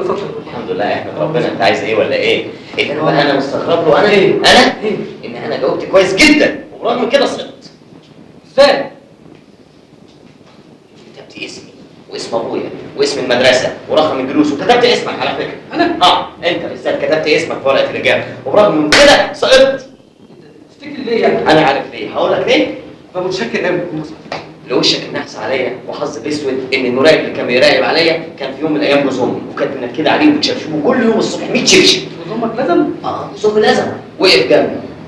لله فتره. الحمد لله احمد ربنا. انت عايز ايه ولا ايه؟ ايه انا بقى انا مستغرب له. انا ايه؟ انا ايه؟ ان انا جاوبت كويس جدا ورغم كده سقطت. ازاي؟ كتبت اسمي واسم ابويا واسم المدرسه ورقم الجلوس وكتبت اسمك على فكره. انا؟ انت بالذات كتبت اسمك في ورقه الاجابه وبرغم من كده سقطت. تفتكر ليه يعني؟ انا عارف ليه، هقول لك ليه. انا متشكر قوي. لوشك النحس عليا وحظ الاسود ان المراقب اللي كان بيراقب عليا كان في يوم من الايام جوز امي وكانت منكده عليه وبتشبشبه كل يوم الصبح 100 شبشب. جوز امك لازم؟ جوز امي لازم. وقف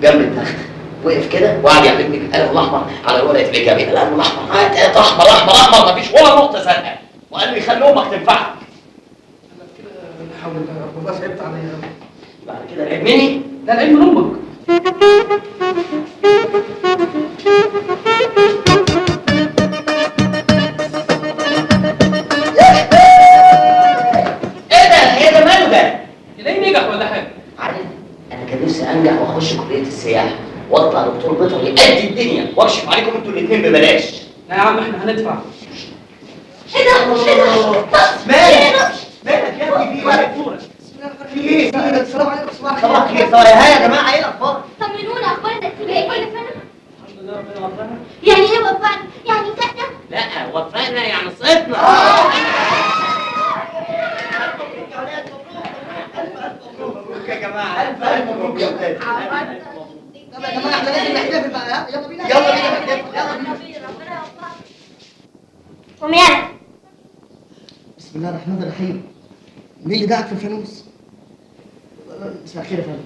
جنب التخت وقف كده وقعد يعلمني بالقلم الاحمر على ورقه الاجابه. القلم الاحمر احمر احمر احمر مفيش ولا نقطه زرقاء وقال لي خلي امك تنفعك. انا كده بحاول والله تعبت عليا. بعد كده العيب مني؟ لا العيب من امك. ايه ده ماله ده؟ تلاقيه نجح ولا حاجه؟ عارف انا كان نفسي انجح واخش كليه السياحه واطلع دكتور بيطري قد الدنيا واكشف عليكم انتوا الاثنين ببلاش. لا يا عم احنا هندفع. ايه ده؟ مالك يا ابني في ايه؟ في ايه؟ السلام عليكم. صباح الخير. يا جماعه ايه الاخبار؟ طمنونا اخبار التكتيبيه كل سنه. الحمد لله ربنا وفقنا. يعني ايه وفقنا؟ يعني نجحنا؟ لا وفقنا يعني سقطنا. مبروك يا جماعه. الف مبروك يا ولاد. طب يا جماعه احنا لازم نحتفل بقى. يلا بينا ربنا يوفقنا. قوم يلا. بسم الله الرحمن الرحيم. مين اللي دعك في الفانوس؟ مساء الخير يا فندم.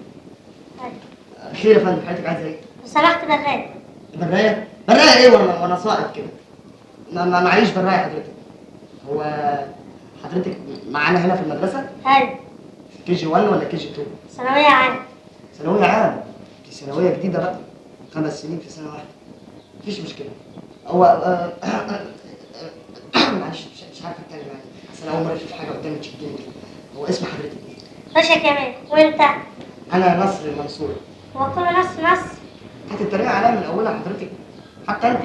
خير يا فندم، حضرتك عايزه ايه؟ سمحت برايه. برايه؟ برايه ايه وانا صاعد كده؟ معيش برايه حضرتك. هو حضرتك معانا هنا في المدرسه؟ ايوه. كي جي 1 ولا كي جي 2؟ ثانويه عامه. ثانويه عام. دي ثانويه جديده بقى. 5 سنين في سنه واحده. مفيش مشكله. هو معلش مش عارف اتكلم يعني. اصل انا اول مره اشوف حاجه قدامي تشدني كده. هو اسم حضرتك ايه؟ رشا كمان. وانت؟ انا نصر المنصور. هو كله نص. هتتريق عليا من اولها حضرتك. حتى انت.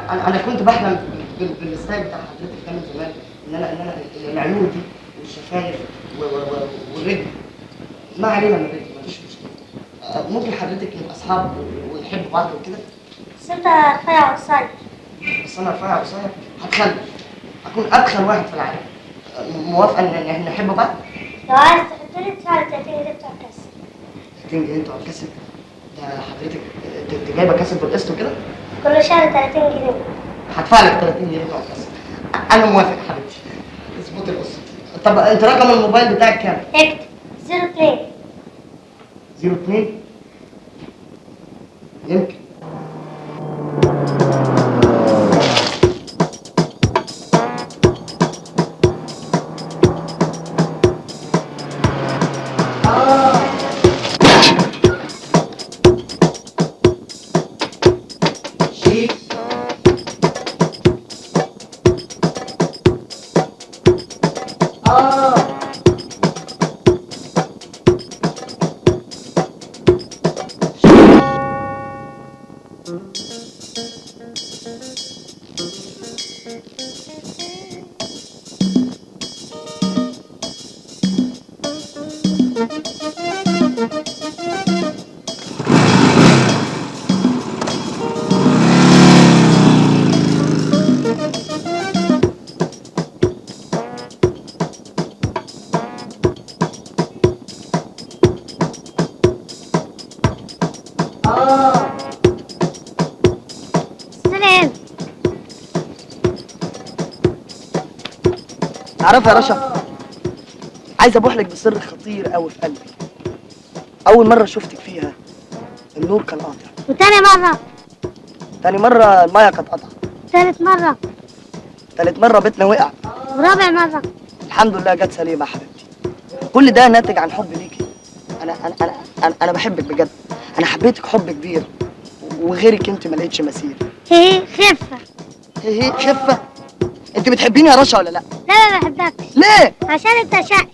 انا كنت بحلم بالستايل بتاع حضرتك ده من زمان. ان انا العيون دي والشفايف والرجل. ما علينا من الرجل مفيش مشكله. ممكن حضرتك نبقى اصحاب ونحب بعض وكده. بس انت رفيع وقصير. بس انا رفيع وقصير هتخلف. هكون ادخل واحد في العالم. موافقه ان احنا نحب بعض؟ لو عايز تحط لي تدفع 30 جنيه بتوع الكاس. 30 جنيه بتوع الكاسب؟ ده حضرتك انت جايبه كاسب بالقسط وكده؟ كل شهر 30 جنيه. هدفع لك 30 جنيه بتوع الكاسب. انا موافق يا حبيبتي. اظبطي القسط. طب انت رقم الموبايل بتاعك كام؟ اكتب 02 02 يمكن. سلام. تعرف يا رشا، عايز ابوح لك بسر خطير قوي في قلبي. اول مره شفتك فيها النور كان قاطع. وتاني مرة. تاني مره الميه كانت قطعه. تالت مرة. تالت مره بيتنا وقع. ورابع مرة. الحمد لله جت سليمه يا حبيبتي. كل ده ناتج عن حب ليكي. انا بحبك بجد. انا حبيتك حب كبير وغيرك انت ما لقيتش مثيل. هي خفة. هي خفه. انت بتحبيني يا رشا ولا لا؟ لا ما بحبكش. ليه؟ عشان انت شقي.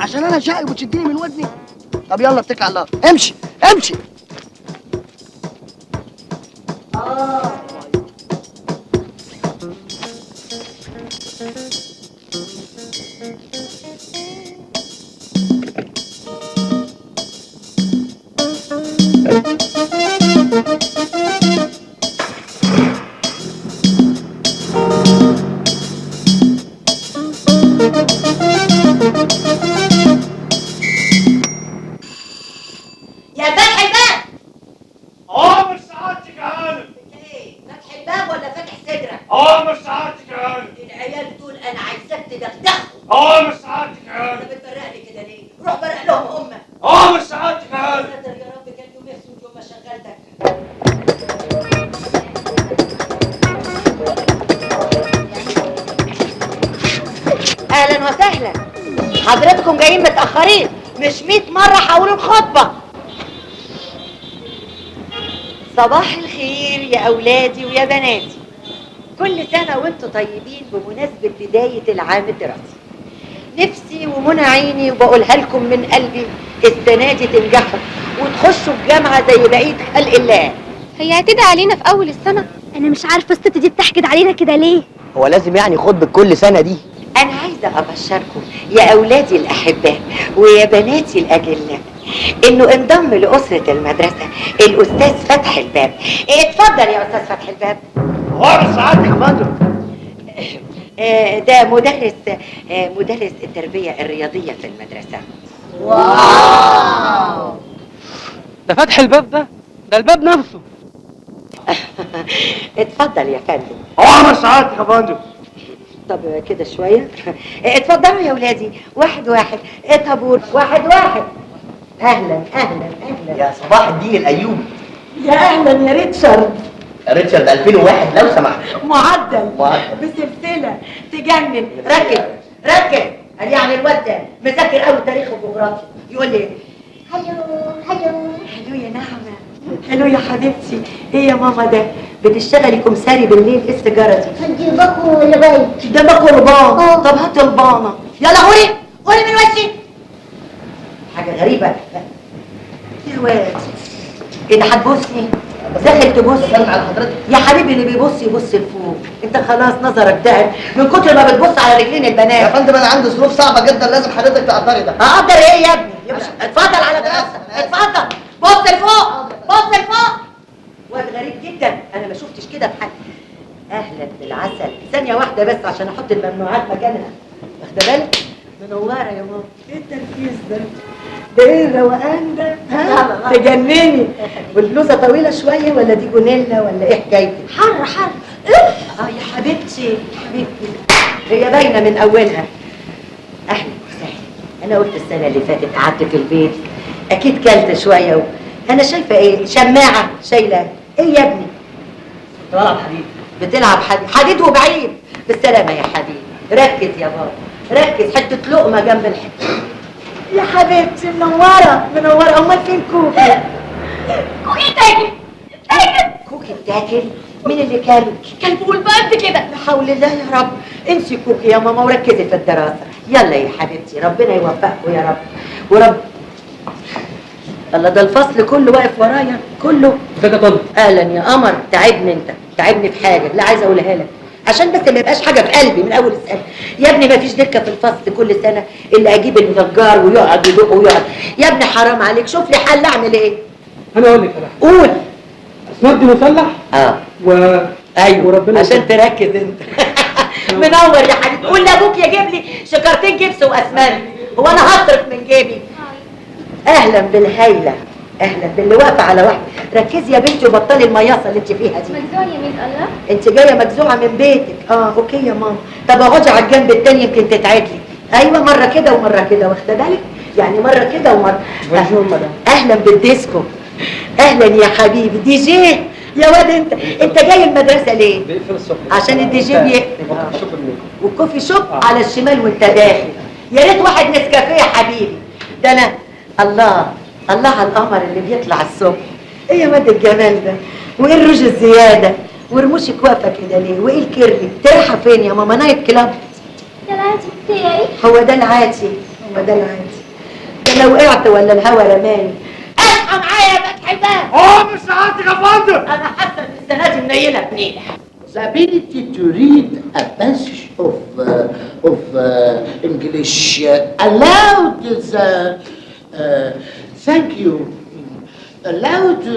عشان انا شقي وتشديني من ودني؟ طب يلا اتكل على الله. امشي امشي. يا فتح الباب. مش سعادتك يا هانم. ايه فتح الباب ولا فاتح صدرك؟ مش سعادتك يا هانم. العيال دول انا عايزاك تدغدغهم. مش سعادتك يا هانم. انت بتبرقني كده ليه؟ روح برق لهم هم. مش سعادتك يا هانم. يا رب كان يوم يسود يوم ما شغلتك. اهلا وسهلا. حضرتكم جايين متاخرين، مش 100 مره حولوا الخطبه. صباح الخير يا اولادي ويا بناتي. كل سنه وانتم طيبين بمناسبه بدايه العام الدراسي. نفسي ومنى عيني وبقولها لكم من قلبي السنه دي تنجحوا وتخشوا الجامعه زي بقيه خلق الله. هي هتدعي علينا في اول السنه؟ انا مش عارفه الست دي بتحقد علينا كده ليه. هو لازم يعني خطبة كل سنة دي؟ أنا عايزة أبشركم يا أولادي الأحباء ويا بناتي الأجلاء إنه انضم لأسرة المدرسة الأستاذ فتح الباب. اتفضل يا أستاذ فتح الباب. مش سعادتك يا فندم. ده مدرس التربية الرياضية في المدرسة. ده فتح الباب ده الباب نفسه. اتفضل يا فندم. مش سعادتك يا فندم. طب كده شوية. اتفضلوا يا ولادي واحد واحد. طابور واحد واحد. أهلا أهلا أهلا. يا صباح الدين الأيوبي. يا أهلا يا ريتشارد. ريتشارد 2001 لو سمحت. معدل بسلسلة تجنن. ركب قال يعني الواد ده مذاكر قوي تاريخ وجغرافيا. يقول لي هلو يا نعمة. هلو يا حبيبتي. ايه يا ماما ده بتشتغلي كمساري بالليل؟ ايه السيجاره دي؟ عندي باكو ولا باي؟ ده باكو ربان. طب هات البانه. يلا قولي من وشي. حاجه غريبه يا واد. ايه ده هتبوسني؟ داخل تبص على حضرتك. يا حبيبي اللي بيبص يبص لفوق. انت خلاص نظرك تعب من كتر ما بتبص على رجلين يا البنات. فندم أنا عندي ظروف صعبة جدا لازم حضرتك تقدري ده. اقدر ايه يا ابني؟ اتفضل على دراسه. اتفضل بص لفوق بص لفوق. واد غريب جدا انا ما شفتش كده في حد. اهلا بالعسل. ثانيه واحده بس عشان احط الممنوعات مكانها. واخده بالك؟ منوره يا ماما. ايه التركيز ده؟ ده ايه الروقان ده؟ ها؟ تجنني. والبلوزه طويله شويه ولا دي جونيلا ولا ايه حكايتك؟ حر يا حبيبتي حبيبتي هي باينه من اولها. اهلا وسهلا. انا قلت السنه اللي فاتت قعدت في البيت اكيد كلت شويه انا شايفه ايه؟ شماعه شايله. ايه يا ابني؟ بلعب حديد. بتلعب حديد وبعيد. بالسلامه يا حبيبي. ركز يا بابا ركز. حته لقمه جنب الحته. يا حبيبتي منوره. امال فين كوكي؟ كوكي تاكل. كوكي بتاكل؟ مين اللي كان بيقول بقد كده؟ لا حول الله يا رب. انسي كوكي يا ماما وركزي في الدراسه. يلا يا حبيبتي ربنا يوفقكم يا رب ورب. الله ده الفصل كله واقف ورايا كله. ازيك يا طالب؟ اهلا يا قمر. تعبني انت تعبني في حاجه لا عايزه اقولها لك عشان بس ما يبقاش حاجه في قلبي من اول السنه. يا ابني ما فيش دكه في الفصل كل سنه الا اجيب النجار ويقعد يدق ويقعد. يا ابني حرام عليك شوف لي حل. اعمل ايه؟ انا اقول لك انا قول. اسمنت مسلح ايوه وربنا عشان تركز انت. منور يا حبيبي. قول لابوك يجيب لي شكارتين جبس واسمنت. هو انا هصرف من جيبي؟ اهلا بالهايله. اهلا باللي واقفه على واحده. ركزي يا بنتي وبطلي المياصه اللي انت فيها دي. مجزوع يا ميس الله. انت جايه مجزوعه من بيتك. اوكي يا ماما. طب اقعدي على الجنب التاني يمكن تتعدلي. ايوه مره كده ومره كده واخده بالك؟ يعني مره كده ومره. اهلا بالديسكو. اهلا يا حبيبي. دي جي يا واد. انت جاي المدرسه ليه؟ بيقفل الصبح عشان الدي جي بيقفل. والكوفي شوب على الشمال وانت داخل. يا ريت واحد نسكافيه يا حبيبي. ده انا الله على القمر اللي بيطلع الصبح. ايه يا واد الجمال ده؟ وايه الروج الزياده؟ ورموشك واقفه كده ليه؟ وايه الكيرلي؟ تريحه فين يا ماما؟ نايت كلاب. ده العادي بتاعي. هو ده العادي. ده انا وقعت ولا الهوا رماني؟ اصحى معايا يا فتح الباب. مش سعادتك يا فندم. انا حاسه ان السنه دي منيله بنيله. The ability to read a passage of English aloud is thank you. allowed to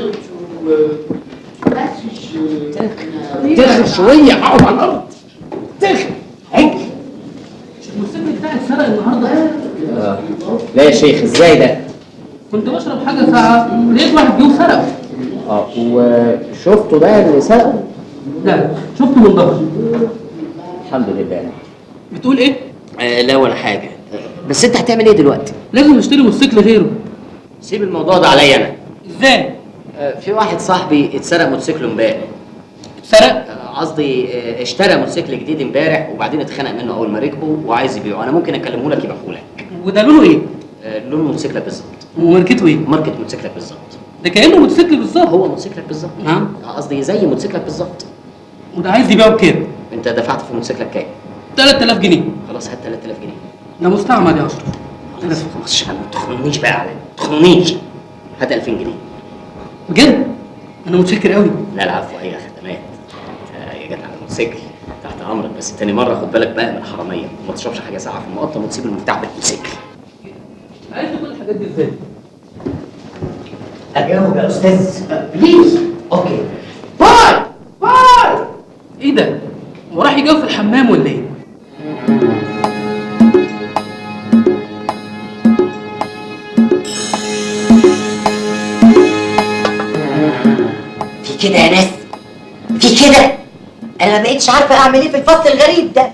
passage. تخن شويه، اقعد على الارض. تخن عجل. الموتوسيكل بتاعي اتسرق النهارده. لا يا شيخ، ازاي ده؟ كنت بشرب حاجه ساعه لقيت واحد جه وسرقه. وشفته ده اللي سرقه؟ لا شفته من ظهري. الحمد لله. بتقول ايه؟ لا ولا حاجه. بس انت هتعمل ايه دلوقتي؟ لازم نشتري موتوسيكل غيره. سيب الموضوع ده عليا انا. ازاي؟ في واحد صاحبي اتسرق موتوسيكله امبارح. اتسرق؟ قصدي اشترى موتوسيكل جديد امبارح وبعدين اتخنق منه اول ما ركبه وعايز يبيعه. انا ممكن اكلمه لك يبيعه لك. وده لونه ايه؟ لون موتوسيكلك بالظبط. وماركته ايه؟ ماركه موتوسيكلك بالظبط. ده كانه موتوسيكل بالظبط. هو موتوسيكلك بالظبط. نعم. قصدي زي موتوسيكلك بالظبط. وده عايز يبيعه بكام؟ انت دفعت في موتوسيكلك كام؟ 3000 جنيه. خلاص هات 3000 جنيه. ده مستعمل يا اشرف. خلاص ما تخنونيش بقى عليا، ما تخنونيش. هات 2000 جنيه. بجد؟ انا متشكر قوي. لا العفو، اي خدمات. يا جدع على الموتوسيكل تحت امرك، بس تاني مره خد بالك بقى من الحراميه، وما تشربش حاجه ساقعه في المقطم وتسيب المفتاح بالموتوسيكل. عرفت كل الحاجات دي ازاي؟ اجاوب يا استاذ بليز. اوكي. باي. ايه ده؟ هو راح يجاوب في الحمام ولا ايه؟ في كده يا ناس، في كده. انا ما بقتش عارفه اعمل ايه في الفصل الغريب ده.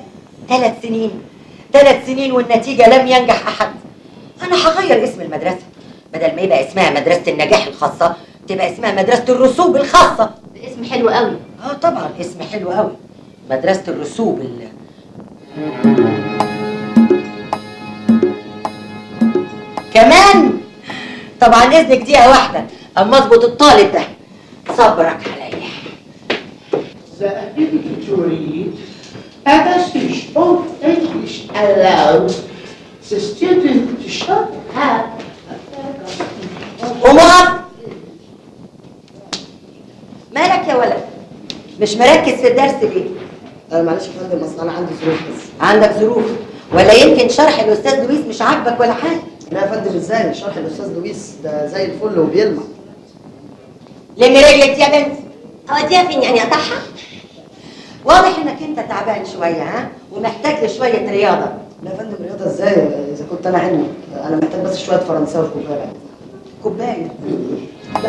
3 سنين والنتيجه لم ينجح احد. انا هغير اسم المدرسه، بدل ما يبقى اسمها مدرسه النجاح الخاصه تبقى اسمها مدرسه الرسوب الخاصه. ده اسم حلو قوي. طبعا اسم حلو قوي، مدرسه الرسوب كمان. طبعا اذنك دقيقه واحده اما اظبط الطالب ده. صبرك عليا. The ability to read a passage of English allows the student to shut up. قوم اقف. مالك يا ولد؟ مش مركز في الدرس ليه؟ معلش يا فندم، اصل انا عندي ظروف بس. عندك ظروف ولا يمكن شرح الاستاذ لويس مش عاجبك ولا حاجه؟ لا يا فندم، ازاي؟ شرح الاستاذ لويس ده زي الفل وبيلمع. لم رجلك دي يا بنت. اوديها فين يعني؟ اقطعها؟ واضح انك انت تعبان شويه، ها؟ ومحتاج لشويه رياضه. لا يا فندم، رياضه ازاي؟ اذا كنت انا علمي، انا محتاج بس شويه فرنساوي في كوبايه. كوبايه. The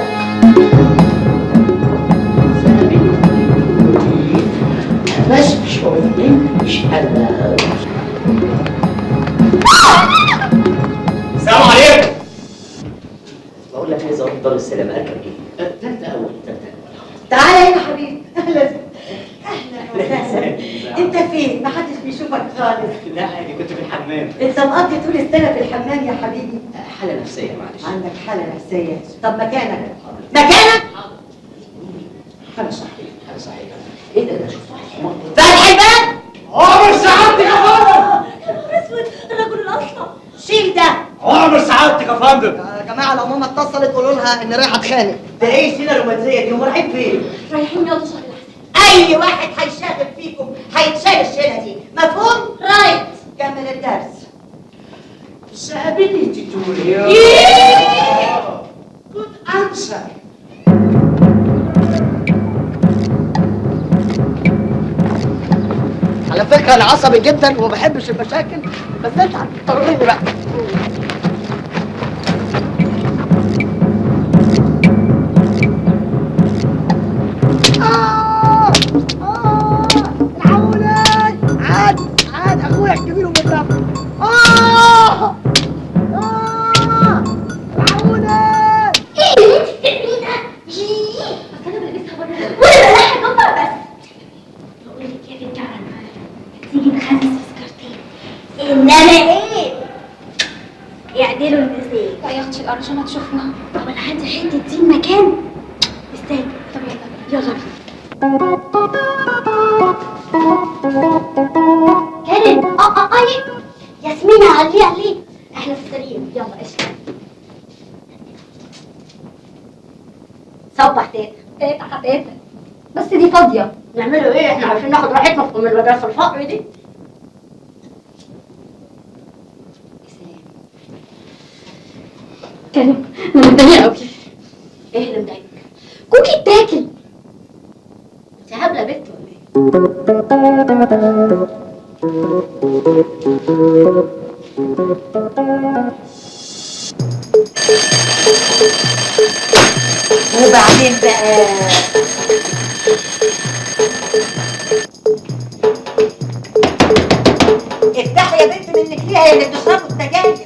ability to read a passage of English allows. السلام عليكم. بقول لك عايز اروح دار السلام، اركب ايه؟ تالتة أول. تعالى هنا حبيبي. اهلا وسهلا. انت فين؟ محدش بيشوفك خالص. لا عادي، كنت في الحمام. انت مقضي طول السنه في الحمام يا حبيبي. حاله نفسيه معلش. عندك حاله نفسيه. طب مكانك؟ مكانك؟ حاله صحيه. ايه ده شفت واحد حمار. فتح الباب. عمر سعادتك يا فندم. اسود الرجل الاصلع. شيل ده. عمر سعادتك يا فندم. يا جماعه لو ماما اتصلت قولوا لها اني رايحه اتخانق. ده ايه السيره الرومانسيه دي؟ هم رايحين فين؟ رايحين ياخدوا شغل احسن. اي واحد هيشاغب فيكم هيتشال الشيله دي، مفهوم؟ رايت. كمل الدرس. The ability to read. Good answer. على فكره انا عصبي جدا وما بحبش المشاكل، بس انت هتضطرني بقى. العوني. عاد اخويا الكبير ومتربي. العوني. ايه اللي انت بتعمليه ده؟ بس انا بلبسها بره ولا رايحه جوه بس. بقول لك يا بنتي على المعلم، تيجي نخمس في سكرتين. انما ايه؟ يعدلوا المزاج. لا يا اختي القرشانه تشوفنا. طب انا عندي حته دين مكان. استنى. طب يلا يلا. كريم. ايه؟ ياسمين عليه. احنا في السرير. يلا قشطه. صبح تيتا حبيبتك. بس دي فاضيه. نعمله ايه؟ احنا عارفين ناخد راحتنا في المدرسه الفقر دي. يا سلام. كريم انا متضايقه قوي. ايه؟ وبعدين بقى افتحي يا بنت منك ليها اللي بتشربوا السجاير.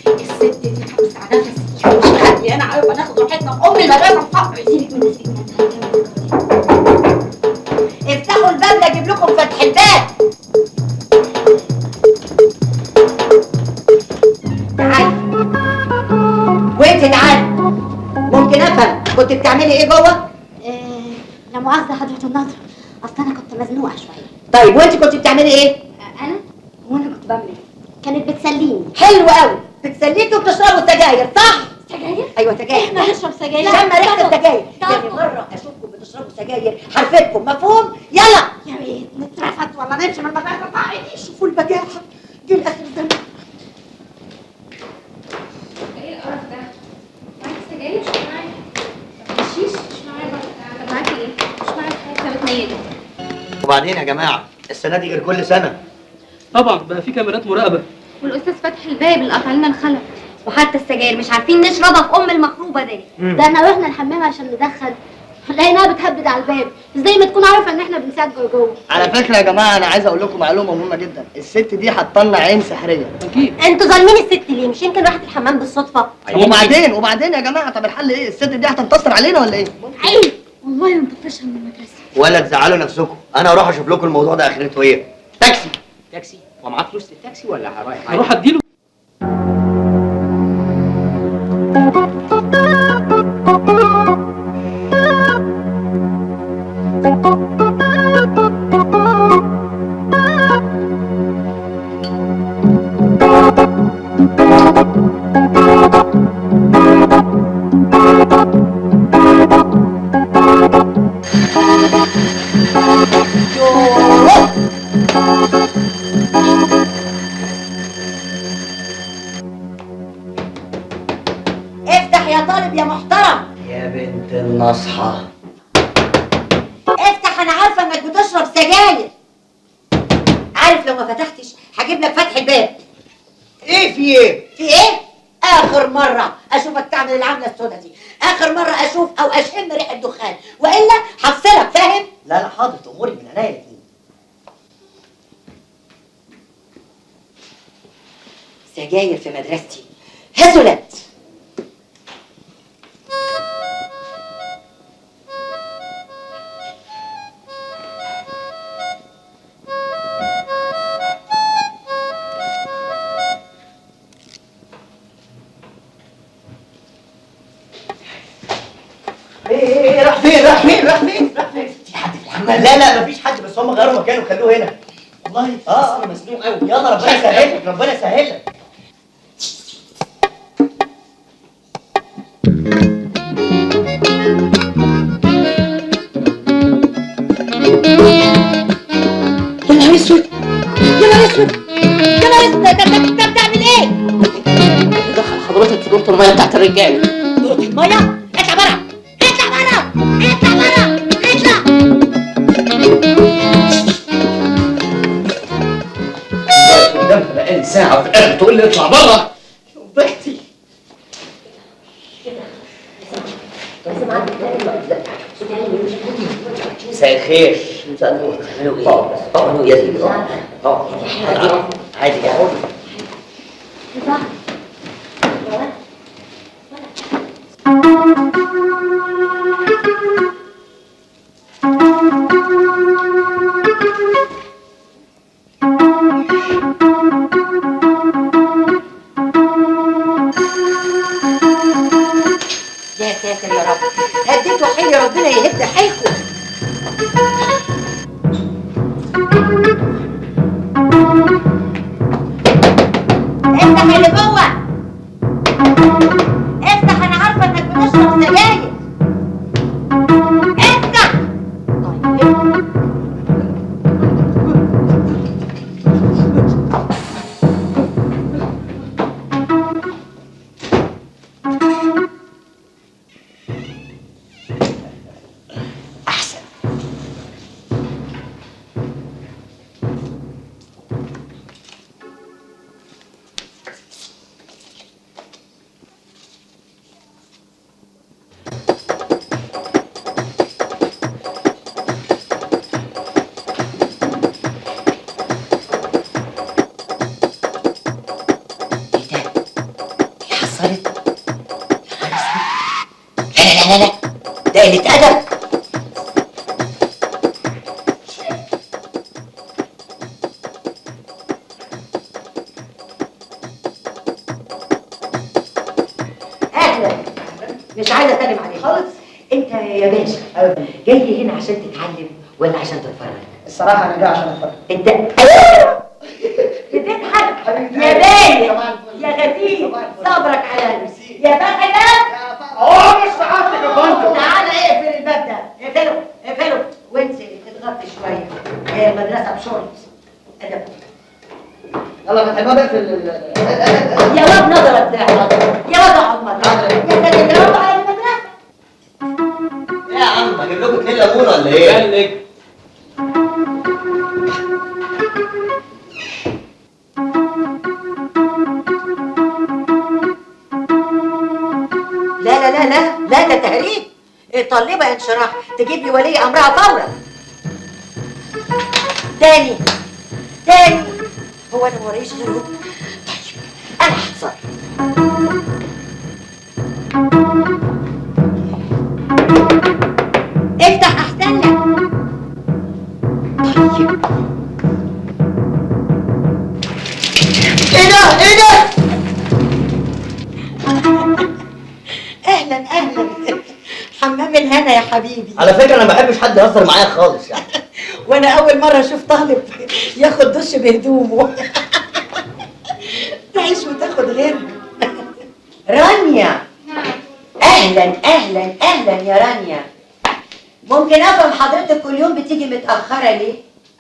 الست دي حبس على نفسي ومش خلي انا عارفه ناخد راحتنا ام المدرسه الفقر. سيبك من افتحوا الباب لا اجيب لكم فتح الباب. تعالي وانت تعالي. ممكن افهم كنت بتعملي ايه جوه؟ لا مؤاخذة حضرة الناظر، أصل أنا كنت مزنوقة شوية. طيب وانت كنت بتعملي ايه؟ أنا؟ وأنا كنت بعمل إيه؟ كانت بتسليني. حلو قوي، بتسليكي وبتشربوا سجاير صح؟ سجاير؟ ايوه سجاير. إحنا نشرب سجاير؟ شم ريحه السجاير. تاني مره اشوفكم بتشربوا سجاير حرفتكم، مفهوم؟ يلا يا ريت نترفد ولا نمشي من المدرسة طاعي. شوفوا البجاحه جه الاخر زمان. ايه القرف ده؟ معاكي سجاير؟ مش معايا. طب حشيش؟ مش معايا برضه. طب معاكي ايه؟ مش معايا حاجة. طب اتنين. وبعدين يا جماعه السنه دي غير كل سنه. طبعا بقى في كاميرات مراقبه. والأستاذ فتح الباب اللي قطع لنا الخلق. وحتى السجاير مش عارفين نشربها في أم المخروبة دي. ده احنا رحنا الحمام عشان ندخل لقيناها بتهبد على الباب، ازاي ما تكون عارفة إن احنا بنساعد جوه. على فكره يا جماعه انا عايز اقول لكم معلومه مهمه جدا، الست دي حاطلنا عين سحريه. اكيد. انتوا ظالمين الست ليه؟ مش يمكن راحت الحمام بالصدفة؟ وبعدين يا جماعه طب الحل ايه؟ الست دي هتنتصر علينا ولا ايه؟ عيب والله ما بطفشها من المدرسة. ولا تزعلوا نفسكم، انا هروح اشوف لكم الموضوع ده اخرته ايه. تاكسي. تاكسي؟ هو معاه فلوس للتاكسي ولا رايح؟ اروح اديله. افتح يا طالب يا محترم. يا بنت النصحه. افتح، انا عارفه انك بتشرب سجاير. عارف لو ما فتحتش هجيب لك فتح الباب. ايه في ايه؟ في ايه؟ اخر مره اشوفك تعمل العمله السوداء دي، اخر مره اشوف او اشم ريحه دخان، والا هفصلك، فاهم؟ لا حاضر اموري من عينيا الاثنين. سجاير في مدرستي هزلت. ايه راح فين؟ راح فين؟ في حد في الحمام؟ لا مفيش حد، بس هم غيروا مكانه وخلوه هنا. والله انا مزنوق قوي. يلا ربنا يسهلك، ربنا يسهلك. يا نهار اسود، يا نهار اسود، يا نهار اسود، انت بتعمل ايه؟ دخل حضرتك في دورة المية بتاعت الرجالة. دورة المية؟ اطلع بره، اطلع بره، اطلع بره، اطلع. قدامها بقالي ساعة وفي الآخر تقول لي اطلع بره. ضحكتي. مساء الخير. مساء النور. تعملوا ايه؟ اقعدوا يا سيدي. عادي يعني. يا ساتر يا رب، هديتوا حيلي ربنا يهد حيلكم. افتح اللي جوه، افتح، انا عارفه انك بتشرب سجاير. افتح. طيب اتكسرت؟ يا نهار اسود. لا لا لا لا لا، ده قلة أدب. أهلا. مش عايزة أسلم عليك خالص. أنت يا باشا جاي هنا عشان تتعلم ولا عشان تتفرج؟ الصراحه انا جاي عشان اتفرج. أنت بتضحك يا باين يا غتيب. صبرك عليا يا بخلة. عمر سعادتك يا فندم. تعالى اقفل الباب ده، اقفله اقفله وانت اضغطي شويه. هي المدرسه بشرط ادب. يلا ما تحبها بقى في يا واد نظرك ده، يا واد اقعد مكانك يا سيدي. يا واد على المدرسه. ايه يا عم اجيب لكم 2 ليمون ولا ايه؟ مالك؟ لا لا لا لا لا، ده تهريج. الطالبه انشراح تجيب لي ولي امرها فورا. تاني تاني. هو انا موريش غيره؟ طيب انا هتصرف. افتح احسن لك. طيب ايه ده؟ ايه ده؟ اهلا اهلا. حمام الهنا يا حبيبي. على فكره انا ما بحبش حد يهزر معايا خالص يعني. وانا اول مره اشوف طالب ياخد دش بهدومه. تعيش وتاخد غيره. رانيا. اهلا اهلا اهلا يا رانيا. ممكن افهم حضرتك كل يوم بتيجي متاخره ليه؟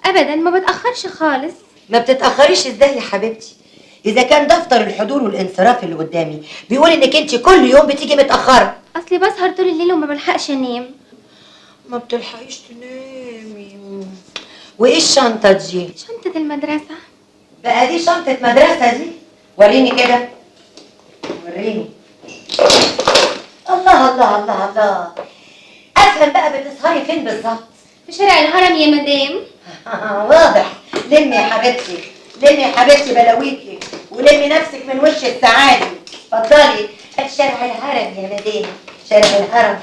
ابدا ما بتاخرش خالص. ما بتتاخريش ازاي يا حبيبتي؟ اذا كان دفتر الحضور والانصراف اللي قدامي بيقول انك انت كل يوم بتيجي متاخره. اصلي بسهر طول الليل وما بلحقش انام. ما بتلحقيش تنامي. وايه الشنطه دي؟ شنطة المدرسة. بقى دي شنطه مدرسه دي؟ وريني كده. وريني. الله الله الله الله. افهم بقى بتسهري فين بالظبط؟ في شارع الهرم يا مدام. واضح. لمي يا حبيبتي، لمي يا حبيبتي بلاويكي، ولمي نفسك من وش السعادة. اتفضلي. شارع الهرم يا مدام، شارع الهرم.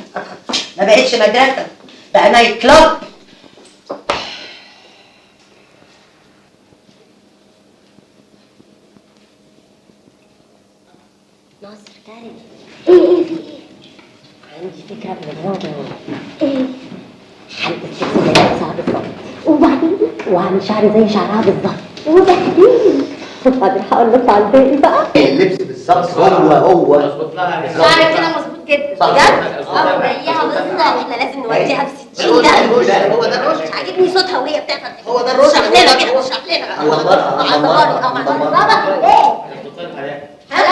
ما بقتش مدرسة، بقى نايت كلاب. ناصر تعالي. ايه في ايه؟ عندي فكرة بالموضوع. ايه؟ هلبس لبس زي لبسها بالظبط. وبعدين؟ وهعمل شعري زي شعرها بالظبط. وبعدين؟ حاضر هقول لك على الباقي بقى. اللبس بالظبط هو شعرك كده مظبوط جدا. بجد؟ زيها بالظبط. احنا لازم نوديها في 60 ده. هو ده الرشد. مش عاجبني صوتها وهي بتعمل. هو ده الرشد. اشرح لنا كده، اشرح لنا. الله الله مع الضباري مع الضباري. ايه؟ يلا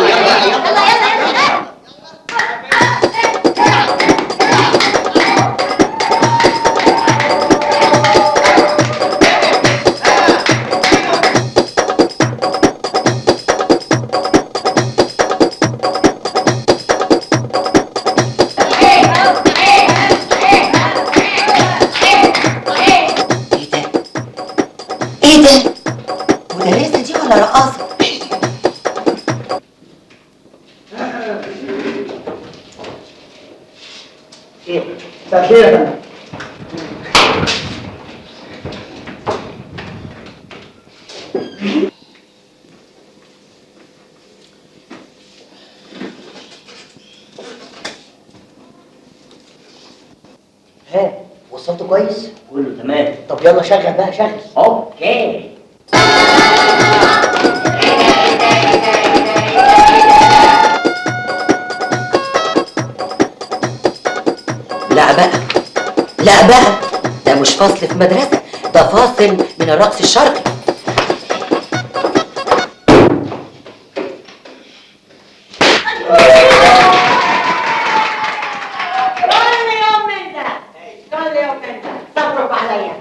يلا يلا. ايه ده؟ مدرسة دي ولا رقاصة؟ مساء الخير يا فندم. ها وصلت كويس؟ كله تمام. طب يلا شغل بقى شغل. اوكي. لا بقى، لا بقى، ده مش فصل في مدرسة، ده فاصل من الرقص الشرقي. كل يوم من ده، كل يوم من ده، صبروا عليا.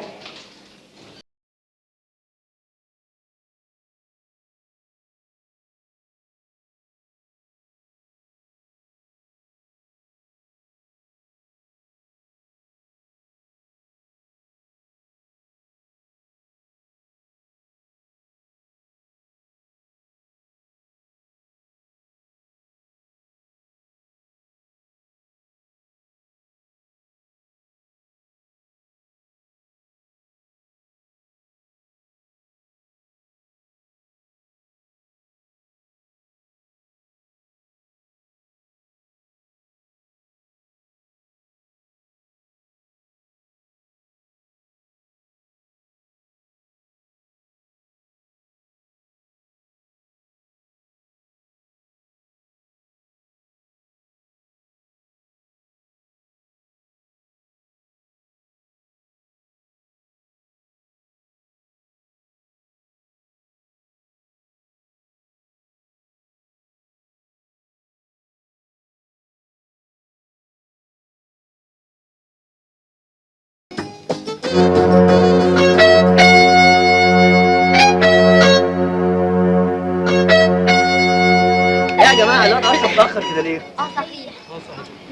يا جماعه الواد اشرف اتاخر كده ليه؟ صحيح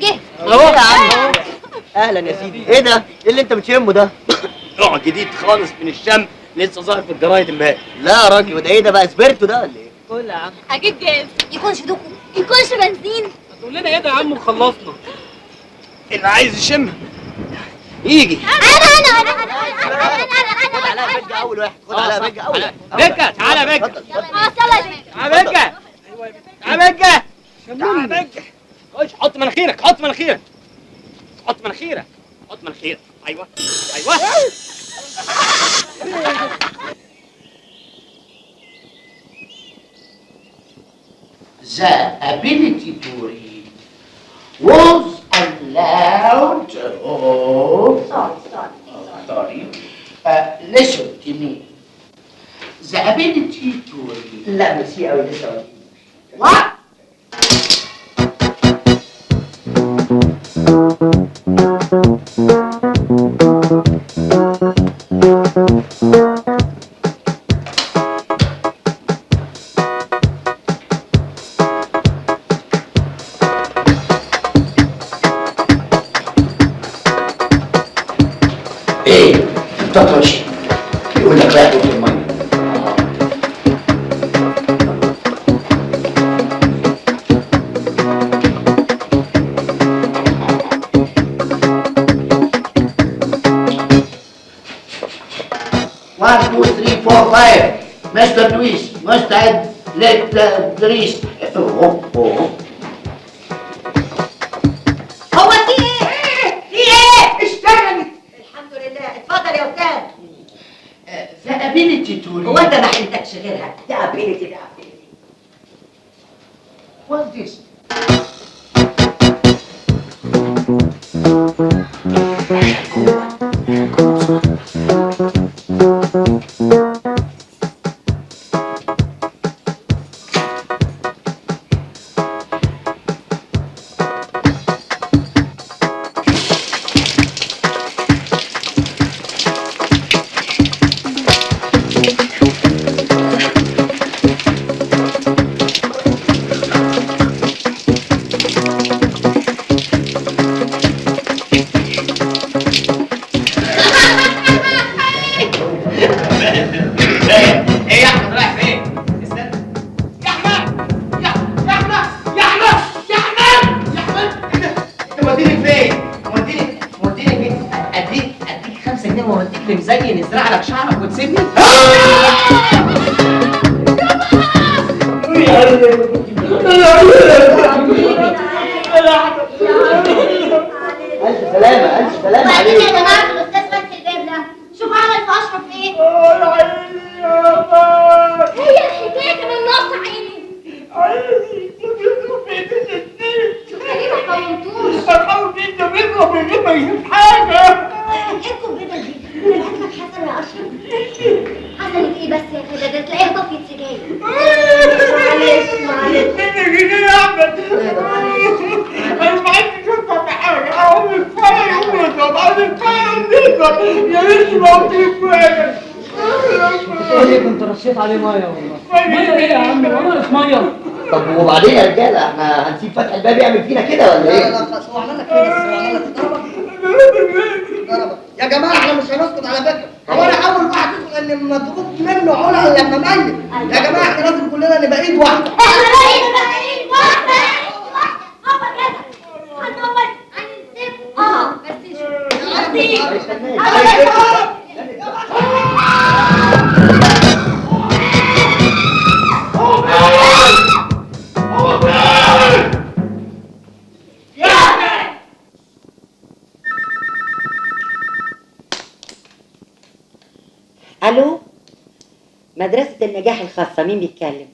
جه اهو يا عم. اهلا يا سيدي. ايه ده؟ ايه اللي انت بتشمه ده؟ نوع جديد خالص من الشم لسه ظاهر في الجرايد امبارح. لا يا راجل، وده ايه ده بقى؟ سبيرتو ده ولا ايه؟ قول يا عم اكيد جاهز يكونش دوكو يكونش بنزين هتقول لنا ايه ده يا عم وخلصنا. اللي عايز يشم يجي. خد عليها بيجا اول واحد. خد عليها بيجا اول واحد. بيجا تعالى بيجا. يلا تعالى بيجا. تعالى بيجا. خش حط مناخيرك حط مناخيرك حط مناخيرك حط مناخيرك. ايوه ايوه. The ability to read was allowed. Sorry. Listen to me. The ability to read. لا ميرسي قوي لسه. What? ايه تطرش يقول لك لا في الميه. One, two, three, four, five. Mr. Luis, مستعد للتدريس. هو في ايه؟ في ايه؟ اشتغلت. الحمد لله. اتفضل يا استاذ. The ability to read. هو انت ما حلتكش غيرها؟ ده ابيلتي ده ابيلتي. What's this? ايه يا احمد رايح فين؟ استنى. يا احمد يا احمد يا احمد يا احمد يا احمد. انت موديني فين؟ موديني فين؟ اديك 5 جنيه واوديك لمزين يزرع لك شعرك وتسيبني؟ الف سلامه الف سلامه وبعدين عليك. يا جماعه الاستاذ فتحي الباب ده شوف عمل في اشرف ايه هي الحكايه كمان نص عيني ليه ما قومتوش ايه الكوبيده دي انا بعت لك حسن يا اشرف حسنت ايه بس يا كده ده تلاقيها طفيت سجاير معلش كنت رشيت عليه ميه والله. ميه ايه يا عم؟ والله ميه. طب وبعدين يا رجاله احنا هنسيب فتح الباب يعمل فينا كده ولا لا ايه؟ لا خلاص هو عمل لك ايه بس؟ هو عمل لك ضربك. يا جماعه احنا مش هنسكت على فكره. هو انا اول واحد يدخل ان مضروب منه علا لما ميت. يا جماعه احنا لازم كلنا نبقى ايد واحده. الو، مدرسة النجاح الخاصة، مين بيتكلم؟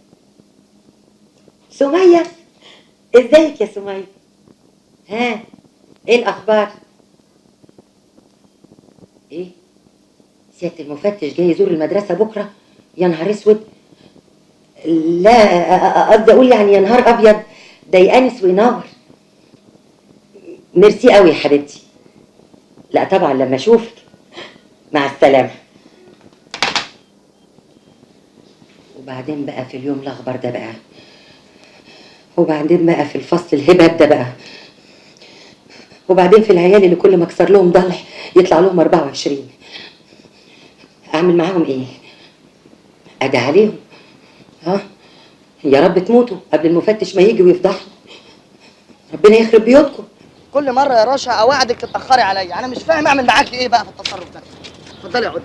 سمية، ازيك يا سمية؟ ها، ايه الاخبار؟ ايه؟ سيادة المفتش جاي يزور المدرسة بكرة؟ يا نهار اسود. لا قصدي اقول يعني يا نهار ابيض، ده يأنس وينور. ميرسي قوي يا حبيبتي. لا طبعا لما اشوفك. مع السلامة. وبعدين بقى في اليوم الأخبر ده بقى، وبعدين بقى في الفصل الهباب ده بقى، وبعدين في العيال اللي كل ما اكسر لهم ضلع يطلع لهم 24. اعمل معاهم ايه؟ ادعي عليهم. يا رب تموتوا قبل المفتش ما يجي ويفضحنا. ربنا يخرب بيوتكم. كل مره يا رشا اوعدك تتاخري عليا، انا مش فاهم اعمل معاكي ايه بقى في التصرف ده. اتفضلي اقعدي.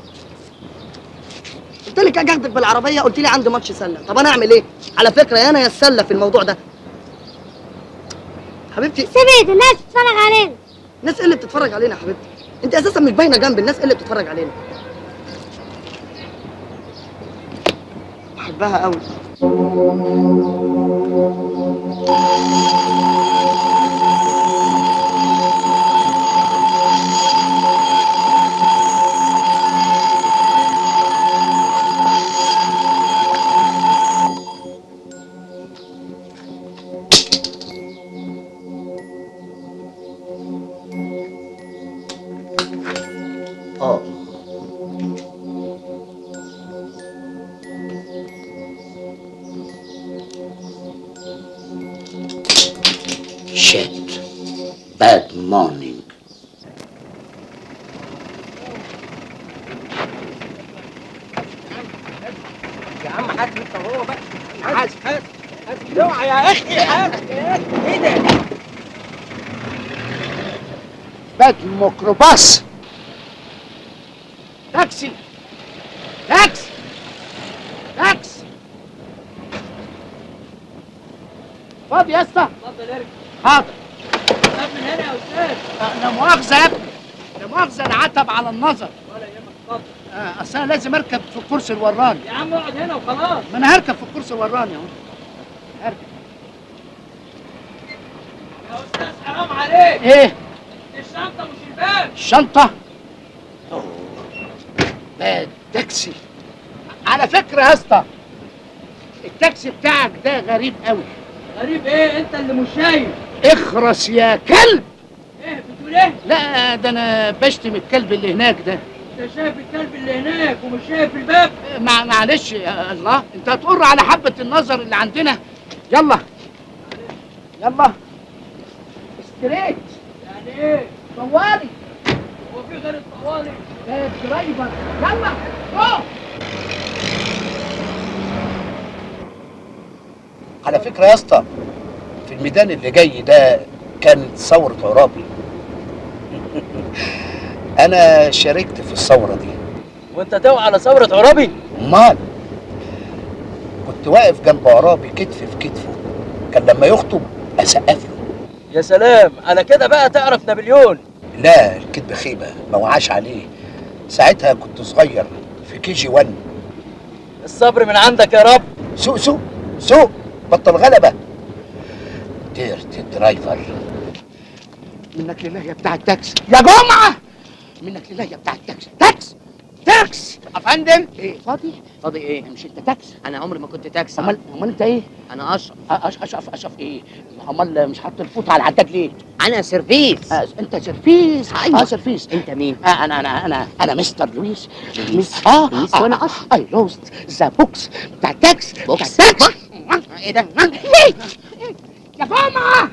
قلت لك اجي اخدك بالعربيه، قلت لي عندي ماتش سله. طب انا اعمل ايه؟ على فكره يا انا يا السله في الموضوع ده. حبيبتي سيبي الناس تتفرج علينا. الناس ايه اللي بتتفرج علينا يا حبيبتي؟ انت اساسا مش باينه جنب الناس، ايه اللي بتتفرج علينا؟ بحبها قوي. Shit. Bad morning. يا عم حاسب انت وهو بقى. حاسب اوعى يا اخي حاسب. ايه ده؟ Bad ميكروباص. تاكسي تاكسي تاكسي. فاضي يا اسطى؟ اتفضل ارجع. حاضر. طب من هنا يا استاذ. لا مؤاخذة يا ابني، لا مؤاخذة انا عتب على النظر. ولا يهمك اتفضل. اصل انا لازم اركب في الكرسي الوراني. يا عم اقعد هنا وخلاص. ما انا هركب في الكرسي الوراني اهو. هركب. يا استاذ حرام عليك. ايه؟ الشنطة مش الباب. الشنطة؟ باد تاكسي. على فكرة يا اسطى، التاكسي بتاعك ده غريب قوي. غريب ايه؟ انت اللي مش شايف. اخرس يا كلب. ايه بتقول ايه؟ لا ده انا بشتم الكلب اللي هناك ده. انت شايف الكلب اللي هناك ومش شايف الباب؟ معلش يا الله، انت هتقر على حبة النظر اللي عندنا. يلا يلا ستريت. يعني ايه؟ طوالي. هو في غير الطوالي؟ ده الدرايفر. يلا جو. على فكرة يا اسطى، في الميدان اللي جاي ده كانت ثورة عرابي. أنا شاركت في الثورة دي. وانت توعى على ثورة عرابي؟ أمال كنت واقف جنب عرابي كتف في كتفه، كان لما يخطب أسقف له. يا سلام، على كده بقى تعرف نابليون. لا الكدب خيبة، ما وعاش عليه. ساعتها كنت صغير في KG1. الصبر من عندك يا رب. سوق سوق سوق، بطل غلبة. ديرت درايفر. منك لله يا بتاع التاكسي يا جمعة، منك لله يا بتاع التاكسي. تاكسي يا فندم. ايه فاضي؟ فاضي ايه؟ مش انت تاكسي؟ انا عمري ما كنت تاكسي. امال انت ايه؟ انا اشرف. اشرف ايه؟ امال مش حاطط الفوط على العداد ليه؟ انا سيرفيس. انت سيرفيس. أيوة. سيرفيس. انت مين؟ انا مستر لويس. لويس وانا اشرف. اي لوست ذا بوكس بتاع التاكسي. بوكس؟ ايه ده؟ يا جماعة،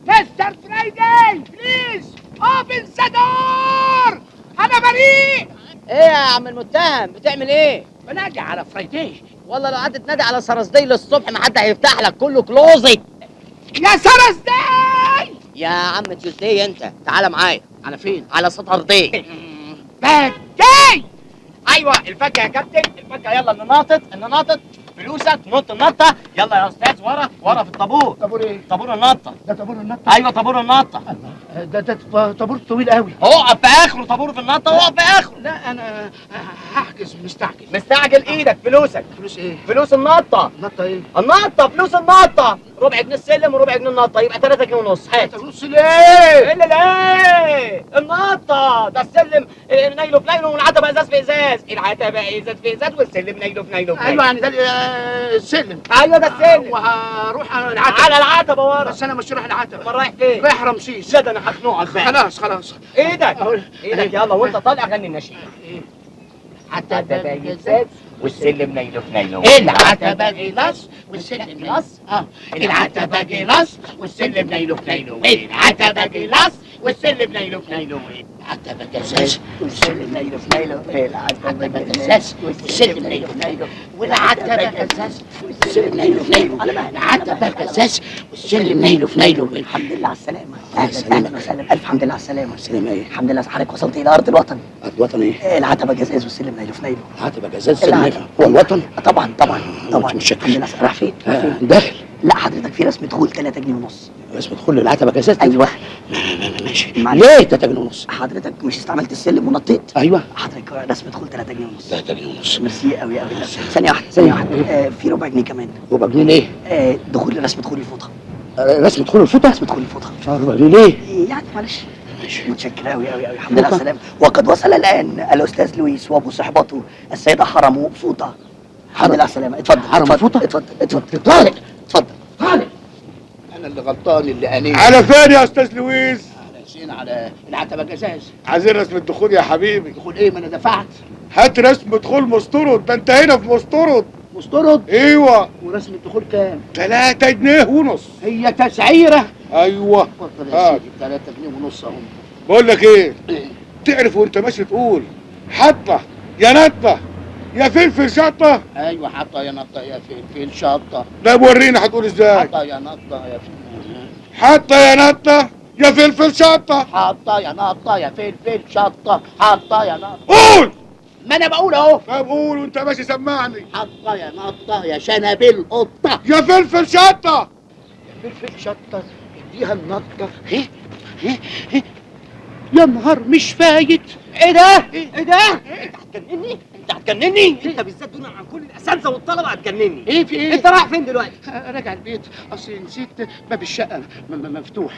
مستر فرايداي بليز اوبن ذا دور. انا بريء. ايه يا عم المتهم بتعمل ايه؟ بنادي على فرايداي. والله لو قعدت تنادي على سرزدي للصبح ما حد هيفتح لك، كله كلوزت. يا سرزداي. يا عم تيوزداي انت تعالى معايا. على فين؟ على سطردي. باد داي. ايوه الفكه يا كابتن، الفكه. يلا النناطط فلوسك، نط النطه. يلا يا استاذ، ورا في الطابور. طابور ايه؟ طابور النطه. ده طابور النطه؟ ايوه طابور النطه. ده طابور طويل قوي. اقف في اخره. طابور في النطه واقف في اخره. لا انا هحجز. مستعجل ايدك. فلوسك. فلوس ايه؟ فلوس النطه. النطه ايه؟ النطه، فلوس النطه. ربع جنيه السلم وربع جنيه النطه، يبقى 3 جنيه ونص. هات. 3 جنيه ونص ليه؟ ايه اللي ليه؟ النطه ده السلم نايله في نايله والعتبه ازاز في ازاز. العتبه ازاز في ازاز والسلم نايله في نايله. ايوه يعني ده السلم. ايوه ده السلم. وهروح على العتبه ورا. بس انا مش رايح العتبه. امال رايح فين؟ رايح رمسيس. لا ده انا هخنقك بقى. خلاص ايدك. يلا وانت طالع غني النشيد. ايه؟ العتبة جزاز والسلم نايله في نايله. العتبة جلاس والسلم جلاس. العتبة جلاس والسلم نايله في نايله. العتبة جلاس والسلم نايله في نايله. العتبة جزاز والسلم نايله في نايله. العتبة جزاز والسلم نايله في نايله. والعتبة جزاز والسلم نايله في نايله. العتبة جزاز والسلم نايله في نايله. الحمد لله على السلامة. أهلا وسهلا. ألف حمد لله على السلامة. السلامة إيه؟ الحمد لله حضرتك وصلت إلى أرض الوطن. أرض الوطن إيه؟ العتبة جزاز والسلم نايله في نايله. العتبة جزاز والسلم هو الوطن؟ طبعا طبعا طبعا. متشكر. الحمد لله. راح فين؟ داخل. لا حضرتك في رسم دخول 3 جنيه ونص. رسم دخول للعتبة جزاز؟ أيوه. ماشي. ليه 3 جنيه ونص؟ حضرتك مش استعملت السلم ونطيت؟ أيوه. حضرتك رسم دخول 3 جنيه ونص. 3 جنيه ونص. ميرسي قوي قوي. ثانية واحدة ثانية واحدة. في ربع جنيه كمان. ربع جنيه ليه؟ دخول رسم دخول الفوطة. رسم دخول الفوطة؟ رسم دخول الفوطة. ربع جنيه ليه؟ يعني معلش. متشكر قوي قوي قوي. الحمد لله على السلامة. وقد وصل الآن الأستاذ لويس وأبو صحبته السيدة حرم فوطة. الحمد لله على السلامة. اتفضل. حرم فوطة؟ اتفضل. طارق. اتفضل. طارق. انا اللي غلطان اللي اناني. على فين يا استاذ لويس؟ على زين على العتبة جزاز. عايزين رسم الدخول يا حبيبي. دخول ايه؟ ما انا دفعت. هات رسم دخول مسترد، ده انت هنا في مسترد. مسترد؟ ايوه. ورسم الدخول كام؟ 3 جنيه ونص. هي تسعيرة. ايوه. اتفضل يا سيدي 3 جنيه ونص اهم. بقول لك ايه؟ تعرف وانت ماشي تقول حطه يا نطه يا فلفل شطه؟ ايوه حطه يا نطه يا فلفل شطه. لا ورينا هتقول ازاي؟ حطه يا نطه يا فلفل. حطه يا نطه يا فلفل شطه. حطه يا نطه يا فلفل شطه. حطه يا نطه. قول. ما انا بقول اهو. طب قول وانت ماشي سمعني. حطه يا نطه يا شنب القطه. يا فلفل شطه. يا فلفل شطه اديها النطه. يا نهار مش فايت. ايه ده؟ ايه ده؟ انت هتجنني؟ انت هتجنني؟ انت بالذات دون عن كل الاساتذه والطلبه هتجنني. ايه في ايه؟ انت رايح فين دلوقتي؟ راجع البيت، اصل نسيت باب الشقه مفتوح.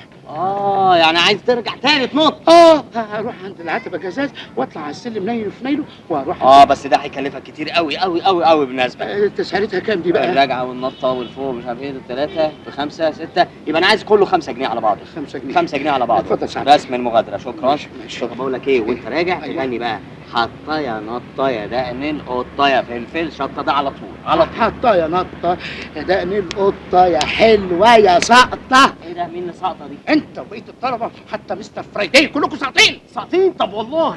يعني عايز ترجع تاني تنط؟ هروح عند العتبه جزاز واطلع على السلم نايله في نايله واروح. بس ده هيكلفك كتير قوي قوي قوي قوي بالنسبه. تسعيرتها كام دي بقى؟ الراجعه والنطه والفوق مش عارف ايه، 3 ب5 6 يبقى انا عايز كله 5 جنيه على بعضه. 5 جنيه. 5 جنيه على بعضه. اتفضل سعادتك. رسم المغادره. شكرا. ماشي. طب بقول لك ايه وانت راجع تغني بقى حطه يا نطه يا دقن القطه يا فلفل شطه. ده على طول على طول. حطه يا نطه يا دقن القطه يا حلوه يا سقطه. ايه ده؟ مين اللي ساقطه دي؟ انت وبقيه الطلبه حتى مستر فرايداي كلكم ساقطين. ساقطين؟ طب والله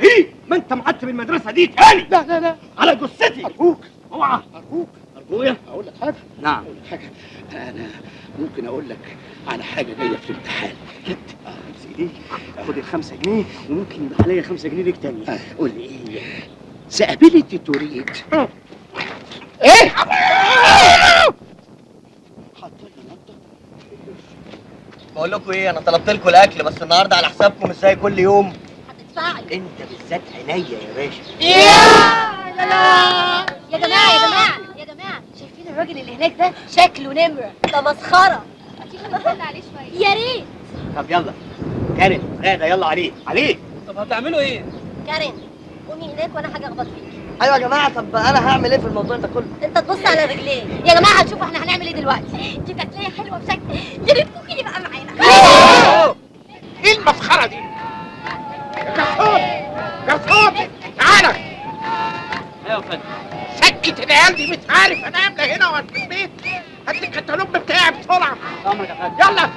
ما انت معتب المدرسه دي تاني. لا لا لا على جثتي. ارجوك اوعى. ارجوك. ارجويا. اقول لك حاجه. نعم. اقول لك حاجه. انا ممكن اقول لك على حاجه جايه في الامتحان. سيدي خد ال5 جنيه وممكن يبقى عليا 5 جنيه ليك تاني. قول لي ايه؟ سأبيلتي تريد ايه؟ بقول لكم ايه، انا طلبت لكم الاكل بس النهارده على حسابكم مش زي كل يوم. هتدفعي. انت بالذات عينيا يا باشا. يا جماعة شايفين الراجل اللي هناك ده؟ شكله نمرة، ده مسخرة. تيجي نتسلى عليه شويه. يا ريت. طب يلا كارم راجع يلا عليه عليه. طب هتعملوا ايه؟ كارين قومي هناك وانا حاجة اخبط فيك. ايوه يا جماعه، طب انا هعمل ايه في الموضوع ده كله؟ انت تبص على رجليه. يا جماعة هتشوفوا احنا هنعمل ايه دلوقتي. دي كتلية حلوة بشكل. يا ريت ممكن يبقى معانا. ايه المسخره دي؟ جرسون تعالى. ايوه يا فندم. سكت العيال دي، مش عارف انام لا هنا ولا في البيت. هات لي الكتالوج بتاعي بسرعه. امرك يا فندم. يلا.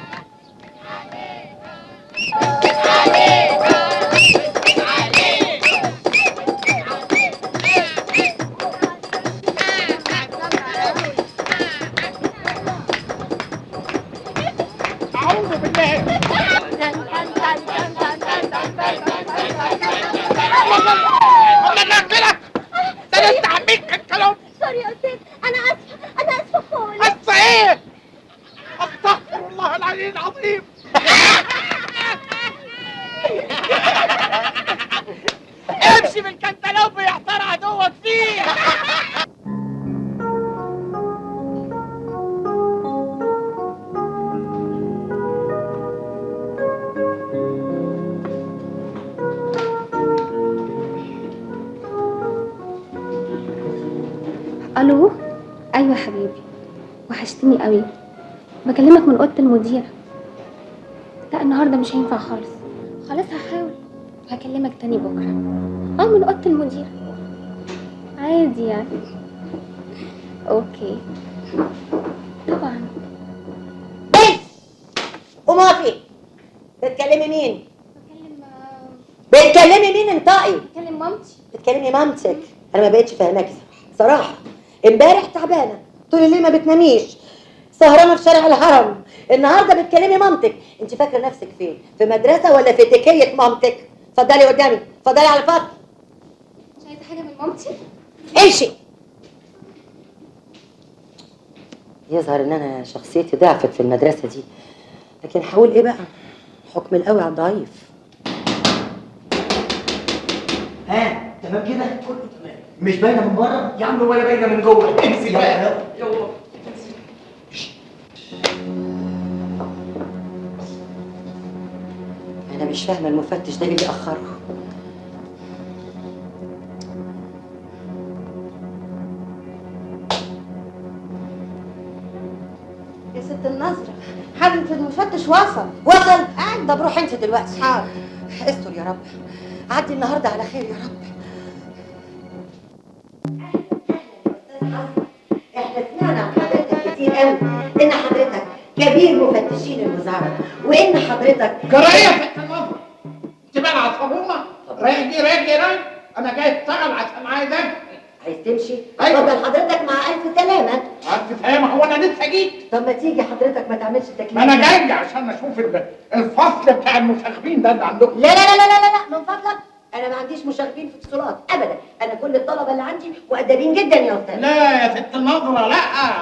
اعوذ بالله. الله يغفرك. ده انت عميك الكلام. سوري يا استاذ، انا اسفة خالص. بس ايه؟ استغفر الله العلي العظيم. امشي بالكنتالوب يحتار عدوك فيه. الو. ايوه يا حبيبي، وحشتني قوي. بكلمك من اوضه المدير. لا النهارده مش هينفع خالص. خلاص هحاول وهكلمك تاني بكره. من اوضه المدير. عادي يعني. اوكي طبعا. بس قومي اقفي. بتكلمي مين؟ بتكلمي مين؟ انطقي. بكلم مامتي. بتكلمي مامتك؟ انا ما بقتش فاهماكي صراحه. امبارح تعبانه طول الليل ما بتناميش، سهرانه في شارع الهرم، النهارده بتكلمي مامتك. انت فاكره نفسك فين؟ في مدرسه ولا في تكيه مامتك؟ اتفضلي قدامي، اتفضلي على الفصل. مش عايزه حاجه من مامتي؟ امشي. يظهر ان انا شخصيتي ضعفت في المدرسه دي، لكن هقول ايه بقى؟ حكم القوي على الضعيف. ها تمام كده؟ كله تمام. مش باينه من بره يا عم ولا باينه من جوه. انزل بقى يلا. انا مش فاهمه المفتش ده ايه اللي اخره. يا ست النظرة، حضرة المفتش وصل. وصل؟ طب روح انت دلوقتي. حاضر. استر يا رب، عدي النهارده على خير يا رب. احنا سمعنا عن حضرتك كتير قوي ان حضرتك كبير مفتشين الوزاره، وان حضرتك جرايه يا ست النظر. انت بقى العصبومه؟ راجي انا جاي اشتغل عشان عايز امشي. عايز تمشي؟ أيوة. اتفضل حضرتك مع الف سلامه. الف سلامه؟ هو انا لسه جيت؟ طب ما تيجي حضرتك ما تعملش تكليف. ما انا جاي عشان اشوف الفصل بتاع المشاغبين ده اللي عندكم. لا لا لا لا لا لا من فضلك، انا ما عنديش مشاغبين في اتصالات ابدا، انا كل الطلبه اللي عندي مؤدبين جدا يا استاذ. لا يا ست النظره لا،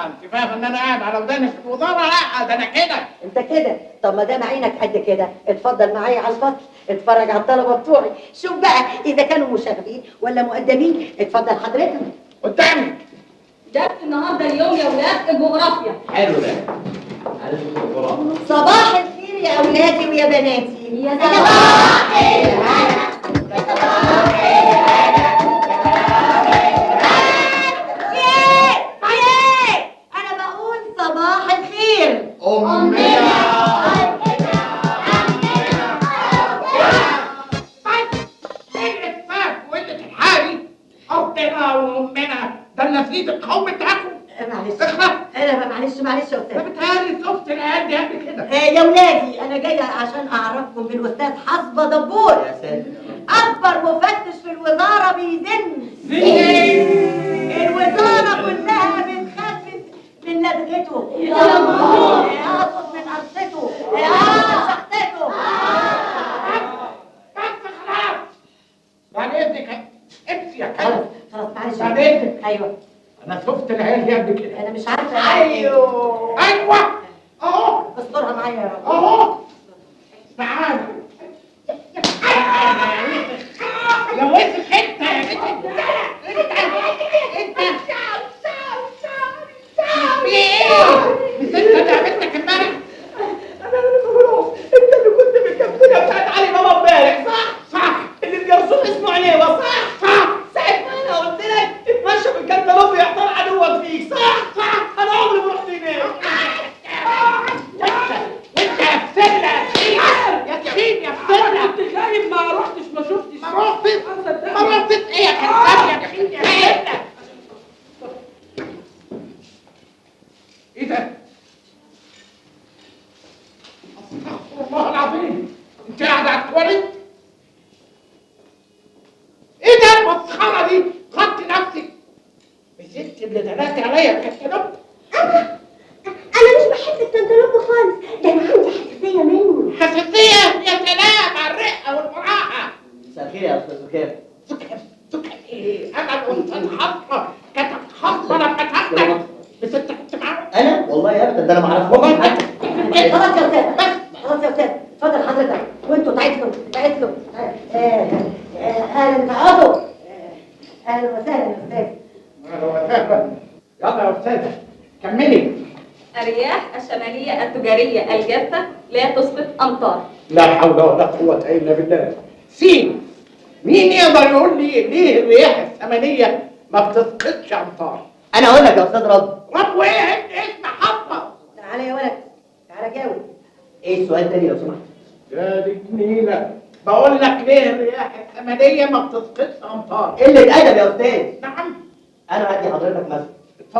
انت فاهمه ان انا قاعد على وداني في الوزاره؟ لا ده انا كده. انت كده؟ طب ما دام عينك قد كده اتفضل معايا على الفصل، اتفرج على الطلبه بتوعي، شوف بقى اذا كانوا مشاغبين ولا مؤدبين. اتفضل حضرتك قدامي. درس النهارده اليوم يا ولاد الجغرافيا. حلو ده. عارف الجغرافيا. صباح الخير يا اولادي ويا بناتي. يا صباح الخير. انا بقول صباح الخير. ده النسيج القومي بتاعكم. معلش انا معلش يا استاذ. ده بتهيألي شفت العيال دي قبل كده. يا ولادي انا جايه عشان اعرفكم بالاستاذ حصبه دبور، يا ساتر. اكبر مفتش في الوزاره بيزن. الوزاره كلها بتخفف من لدغته، ياخد من قرصته، شخصته. بس خلاص. بعد اذنك امشي يا كلب. خلاص معلش. بعد اذنك. ايوه انا شفت العيال دي قبل كده. انا مش عارفه. ايوه اهو استرها معايا يا رب. اهو تعالى يا وسخ انت يا بنت. انت في ايه؟ مش انت اللي عملتك امبارح؟ انا اللي بقوله انت اللي كنت بالكابتنه بتاعت علي بابا امبارح صح؟ اللي الجرسون اسمه عنيوه صح؟ ساعة ما انا قلت لك اتمشى بالكنتالوب يحتار عدوك فيك صح؟ انا عمري ما رحت هناك. وانت يا بسله يا تخين يا بسله. كنت غايب ما رحتش ما شفتش. ما رحتش ايه يا كذاب يا تخين يا بسله؟ ايه ده؟ استغفر الله العظيم. انت قاعده على التواليت؟ ايه ده المسخره دي؟ خدت نفسك مسكت اللي دلقتي عليا الكتالوج. انا مش بحب الكنتالوب خالص، ده انا عندي حساسيه منه. حساسيه؟ يا سلام على الرقه والمراحه. مساء الخير يا استاذ زكام. زكام ايه؟ انا الاستاذ حصه كتب خاصه لما كتبتك. بس انت كنت معاه؟ انا والله ابدا ده انا ما اعرفهمش حتى. خلاص يا استاذ، خلاص يا استاذ، اتفضل حضرتك وانتوا تعيشوا. اهلا تعالوا. اهلا وسهلا يا استاذ. اهلا وسهلا. يلا يا استاذه كملي. الرياح الشمالية التجارية الجافة لا تسقط أمطار. لا حول ولا قوة إلا بالله. سين مين يقدر يقول لي ليه الرياح الشمالية ما بتسقطش أمطار؟ انا اقول لك يا استاذ رب. رب وإيه؟ أنت اسم حطة. تعالى يا ولد، تعالى جاوب. ايه السؤال تاني لو سمحت؟ يا دي جميلة. بقول لك ليه الرياح الشمالية ما بتسقطش أمطار؟ قلة أدب يا أستاذ. نعم. انا هدي حضرتك مثلا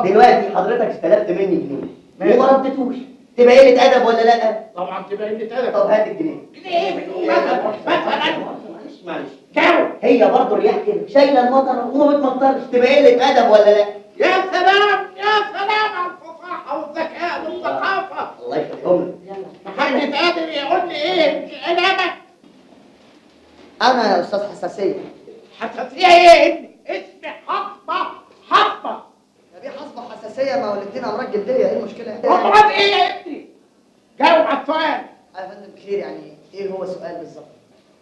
دلوقتي حضرتك استلفت مني جنيه وما ردتوش، تبقى قله ادب ولا لا؟ طبعا تبقى قله ادب. طب هات الجنيه. جنيه مثلا معلش هي برضه الرياح كده شايله المطر وما بتمطرش، تبقى قله ادب ولا لا؟ يا سلام يا سلام على الفصاحه والذكاء والثقافه. الله يخليهم لك. محدش قادر يقول لي ايه انا انا يا استاذ حساسيه. حساسيه ايه ابني؟ اسمي حصبه. يا بيه حصبه حساسيه، ما هو الاثنين امراض جلديه، ايه المشكله يعني؟ امراض ايه يا ابني؟ جاوب على السؤال. يا فندم بخير، يعني ايه هو السؤال بالظبط؟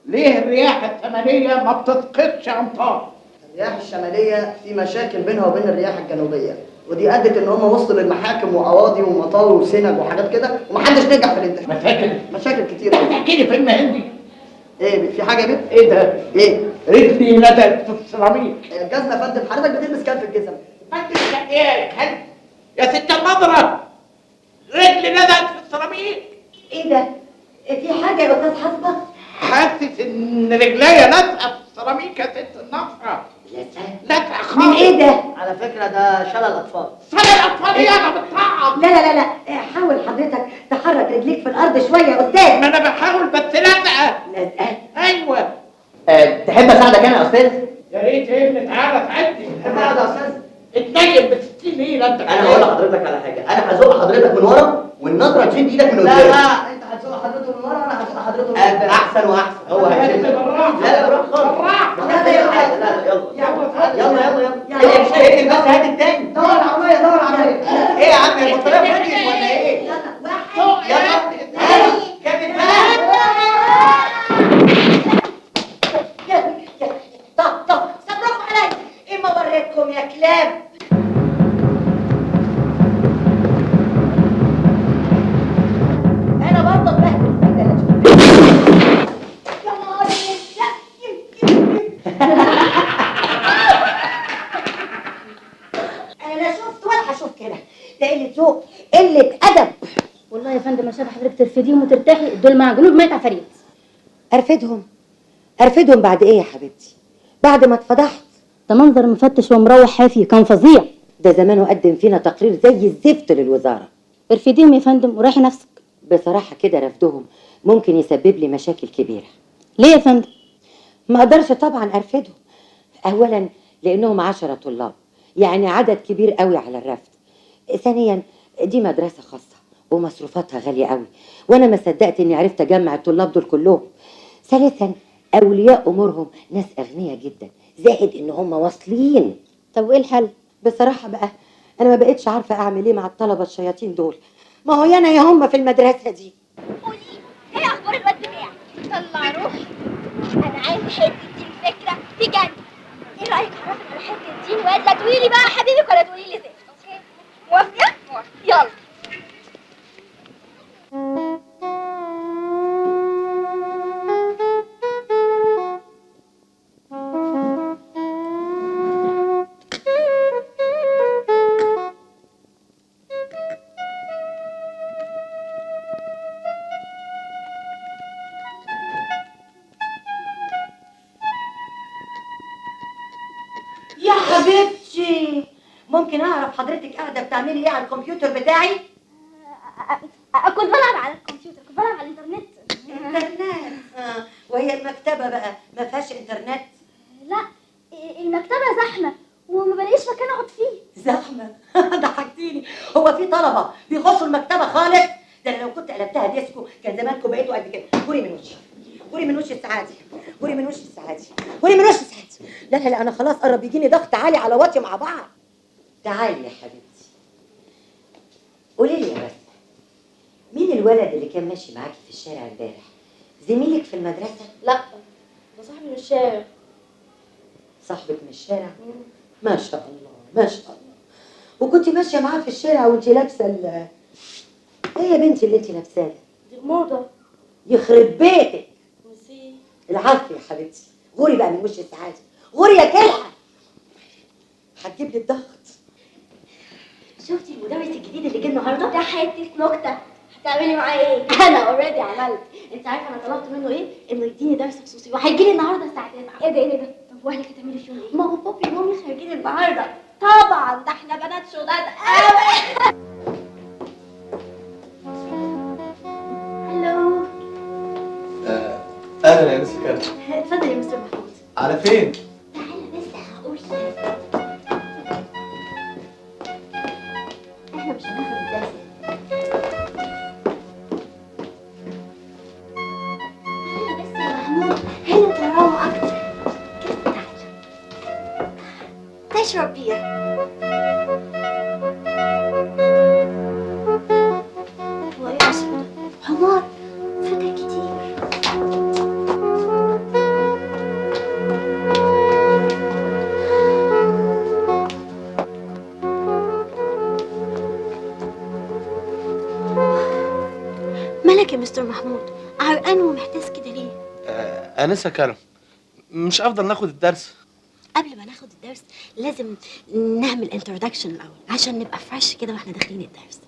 ليه الرياح الشماليه ما بتسقطش امطار؟ الرياح الشماليه في مشاكل بينها وبين الرياح الجنوبيه، ودي ادت ان هم وصلوا للمحاكم وقواضي ومطاوي وسنج وحاجات كده، ومحدش نجح في الانتخاب. مشاكل كتير. احكي لي فيلم هندي. ايه في حاجه يا بيه؟ ايه ده؟ ايه؟ رجلي ندت في السيراميك. الجزمه يا فندم، حضرتك بتلبس كام في الجزم؟ ايه يا ست النظره، رجلي ندت في السيراميك. ايه ده؟ في حاجه يا استاذ حصبه؟ حاسس ان رجليا لازقه في السيراميك يا ست النظره. لازقه خالص. من ايه ده؟ على فكره ده شلل اطفال. شلل اطفال ايه؟ انا بتطعم. لا حاول حضرتك تحرك رجليك في الارض شويه يا استاذ. ما انا بحاول بس لازقه. لازقه؟ ايوه. تحب اساعدك انا يا استاذ؟ يا ريت يا ابني تعالى ساعدني. اقعد يا استاذ. اتنيل ب 60 نيله انت. انا هقول لحضرتك على حاجه، انا هزق حضرتك من ورا والنطره تشد ايدك من قدام. لا انت هتزق حضرته من ورا وانا هزق حضرته من قدام. احسن واحسن. هو هيشد. لا بالراحه خالص. يلا مش هيقتل، بس هات التاني. دور العربيه دور العربيه. ايه يا عم البطاريه فضيت ولا ايه؟ يلا كمل بقى. طب صبركم عليا، ايه ما وريتكم يا كلاب؟ انا برضه بهدل يا نهار انا شفت ولا هشوف كده، ده قله ذوق، قله ادب. والله يا فندم عشان حضرتك ترفديهم وترتاحي، دول مع جنود ميت عفاريت. ارفدهم بعد ايه يا حبيبتي؟ بعد ما اتفضحت. ده منظر مفتش ومروح حافي كان فظيع. ده زمانه قدم فينا تقرير زي الزفت للوزاره. ارفديهم يا فندم وريحي نفسك. بصراحه كده رفضهم ممكن يسبب لي مشاكل كبيره. ليه يا فندم؟ ما اقدرش طبعا ارفدهم. اولا لانهم 10 طلاب، يعني عدد كبير قوي على الرفض. ثانيا دي مدرسه خاصه ومصروفاتها غاليه قوي، وانا ما صدقت اني عرفت اجمع الطلاب دول كلهم. ثالثا اولياء امورهم ناس اغنياء جدا، زائد ان هم واصلين. طب وايه الحل؟ بصراحه بقى انا ما بقتش عارفه اعمل ايه مع الطلبه الشياطين دول. ما هو انا يا هم في المدرسه دي. قولي ايه اخبار الواد بتاعك؟ طلع روحي، انا عايزه حته دي الفكره تجنن. ايه رايك اعرفك على حته دي واد؟ لا تقولي لي بقى حبيبك ولا تقولي لي زفت. موافقه؟ يلا. يا حبيبتي ممكن اعرف حضرتك قاعده بتعملي ايه على الكمبيوتر بتاعي؟ كنت بلعب على الكمبيوتر، كنت بلعب على الانترنت. انترنت؟ وهي المكتبه بقى ما فيهاش انترنت؟ لا المكتبه زحمه وما بلاقيش مكان اقعد فيه. زحمه؟ ضحكتيني. هو في طلبه بيخشوا المكتبه خالص؟ ده انا لو كنت قلبتها ديسكو كان زمانكم بقيتوا قد كده. غوري من وشي، غوري من وشي السعادي، غوري من وشي السعادي، غوري من وشي السعادي. لا انا خلاص قرب يجيني ضغط عالي على واطي مع بعض. تعالي يا حبيبتي قولي لي يا بس، مين الولد اللي كان ماشي معاكي في الشارع امبارح؟ زميلك في المدرسه؟ لا ده صاحبي من الشارع. صاحبك من الشارع؟ ما شاء الله ما شاء الله. وكنت ماشيه معاه في الشارع وانت لابسه ايه يا بنتي اللي انت لابساه؟ دي موضه. يخرب بيتك. ميرسي. العفو يا حبيبتي. غوري بقى من وش السعاده، غوري يا كلحه، هتجيب لي الضغط. شفتي المدرس الجديد اللي جه النهارده؟ ده حته نكته. هتعملي معاه ايه؟ انا اوريدي عملت. انت عارفه انا طلبت منه ايه؟ انه يديني درس خصوصي وهيجي لي النهارده الساعه 9. ايه ده؟ طب واهلك هتعملي فيهم ايه؟ ما هو بابي ومامي خارجين النهارده. طبعا، ده احنا بنات شداد قوي. الو. اهلا يا مس كامل. اتفضل يا مستر محمود. على فين؟ تعالى بس هقول احنا مش هناخد الدرس. تعالى بس يا محمود، هنا تراوح اكتر. كده تعالى تشرب بير. هو ايه اسمه؟ حمار فاكر كتير. مالك يا مستر محمود؟ عرقان ومحتاس كده ليه؟ انسه كرم، مش افضل ناخد الدرس؟ قبل ما ناخد الدرس لازم نعمل انترودكشن الاول عشان نبقى فريش كده واحنا داخلين الدرس.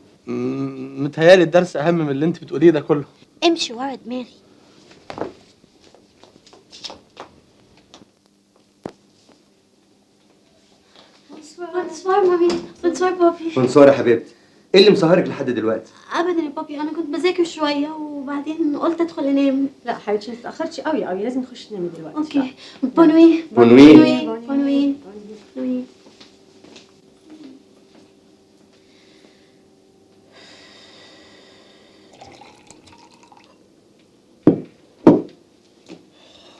متهيالي الدرس اهم من اللي انت بتقوليه ده كله. امشي ورا دماغي. بونسوار مامي، بونسوار بابي. بونسوار يا حبيبتي. ايه اللي مسهرك لحد دلوقتي؟ ابدا يا بابي، انا كنت بذاكر شويه وبعدين قلت ادخل انام. لا حبيبتي ما تاخرتش قوي قوي، لازم نخش ننام دلوقتي. اوكي. بونوي بونوي. بونوي بونوي.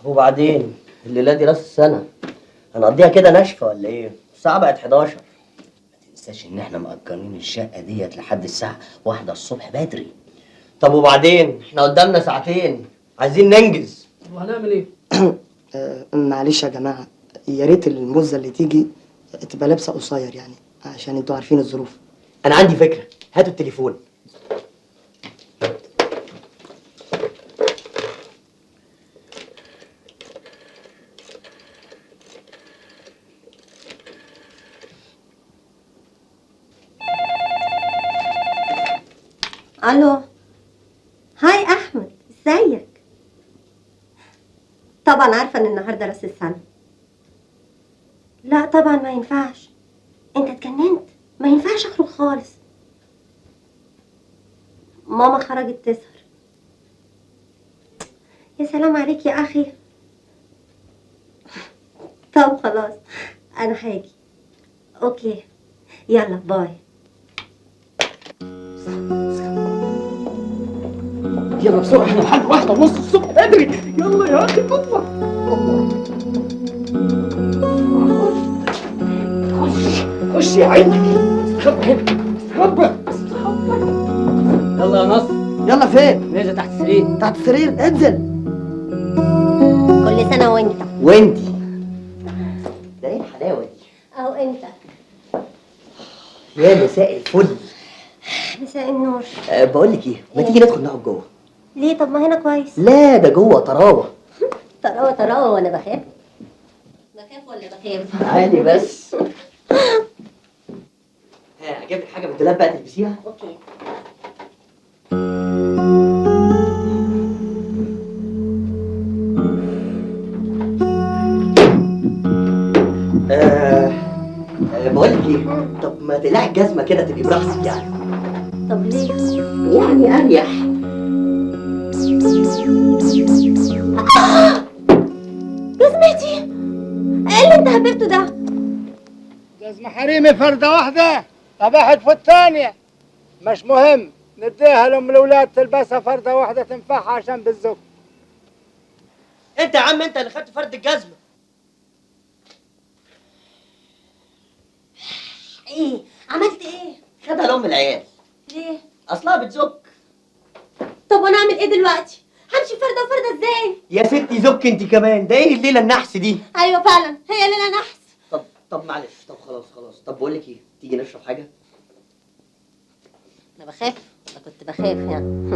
وبعدين الليله دي راس السنه هنقضيها كده ناشفه ولا ايه؟ الساعه بقت 11. ما تنساش ان احنا مأجرين الشقه ديت لحد الساعه 1 الصبح بدري. طب وبعدين احنا قدامنا ساعتين، عايزين ننجز. وهنعمل ايه؟ معلش يا جماعه، يا ريت الموزه اللي تيجي تبقى لابسه قصير يعني، عشان انتوا عارفين الظروف. انا عندي فكره، هاتوا التليفون. الو. هاي احمد، ازيك؟ طبعا عارفه ان النهارده راس السنه. لا طبعا ما ينفعش، انت اتجننت، ما ينفعش اخرج خالص. ماما خرجت تسهر. يا سلام عليك يا اخي. طب خلاص انا هاجي. اوكي يلا باي. يلا بسرعه، احنا لحد 1:30 الصبح بدري. يلا يا اخي جوه. خش يا عيني. استخبى هنا، استخبى. يلا يا نصر. يلا فين؟ نازل تحت السرير. تحت السرير، انزل. كل سنه وانت. وانتي. ده ايه الحلاوه دي؟ او انت. يا مساء الفل. مساء النور. بقول لك ايه، ما تيجي ندخل نقعد جوه؟ ليه؟ طب ما هنا كويس. لا ده جوه طراوه. طراوه طراوه وانا بخاف. بخاف ولا بخاف؟ عادي بس. اجيب لك حاجه من الدولاب بقى تلبسيها؟ اوكي. بقول لك ايه، طب ما تقلعي الجزمه كده تبقي براحتك يعني. طب ليه؟ يعني اريح. جزمتي! ايه اللي انت هببته ده؟ جزمة حريمي فردة واحدة، طب في الثانية. مش مهم، نديها لأم الأولاد تلبسها فردة واحدة تنفعها عشان بالزق. انت يا عم انت اللي خدت فرد الجزمه. ايه؟ عملت ايه؟ خدها لام العيال. ليه؟ اصلها بتزك. طب وانا اعمل ايه دلوقتي؟ همشي فردة وفردة ازاي؟ يا ستي زك انت كمان، ده ايه الليله النحس دي؟ ايوه فعلا هي ليلة نحس. طب معلش، طب خلاص. طب بقول لك ايه، تيجي نشرب حاجه؟ انا بخاف، انا كنت بخاف يعني.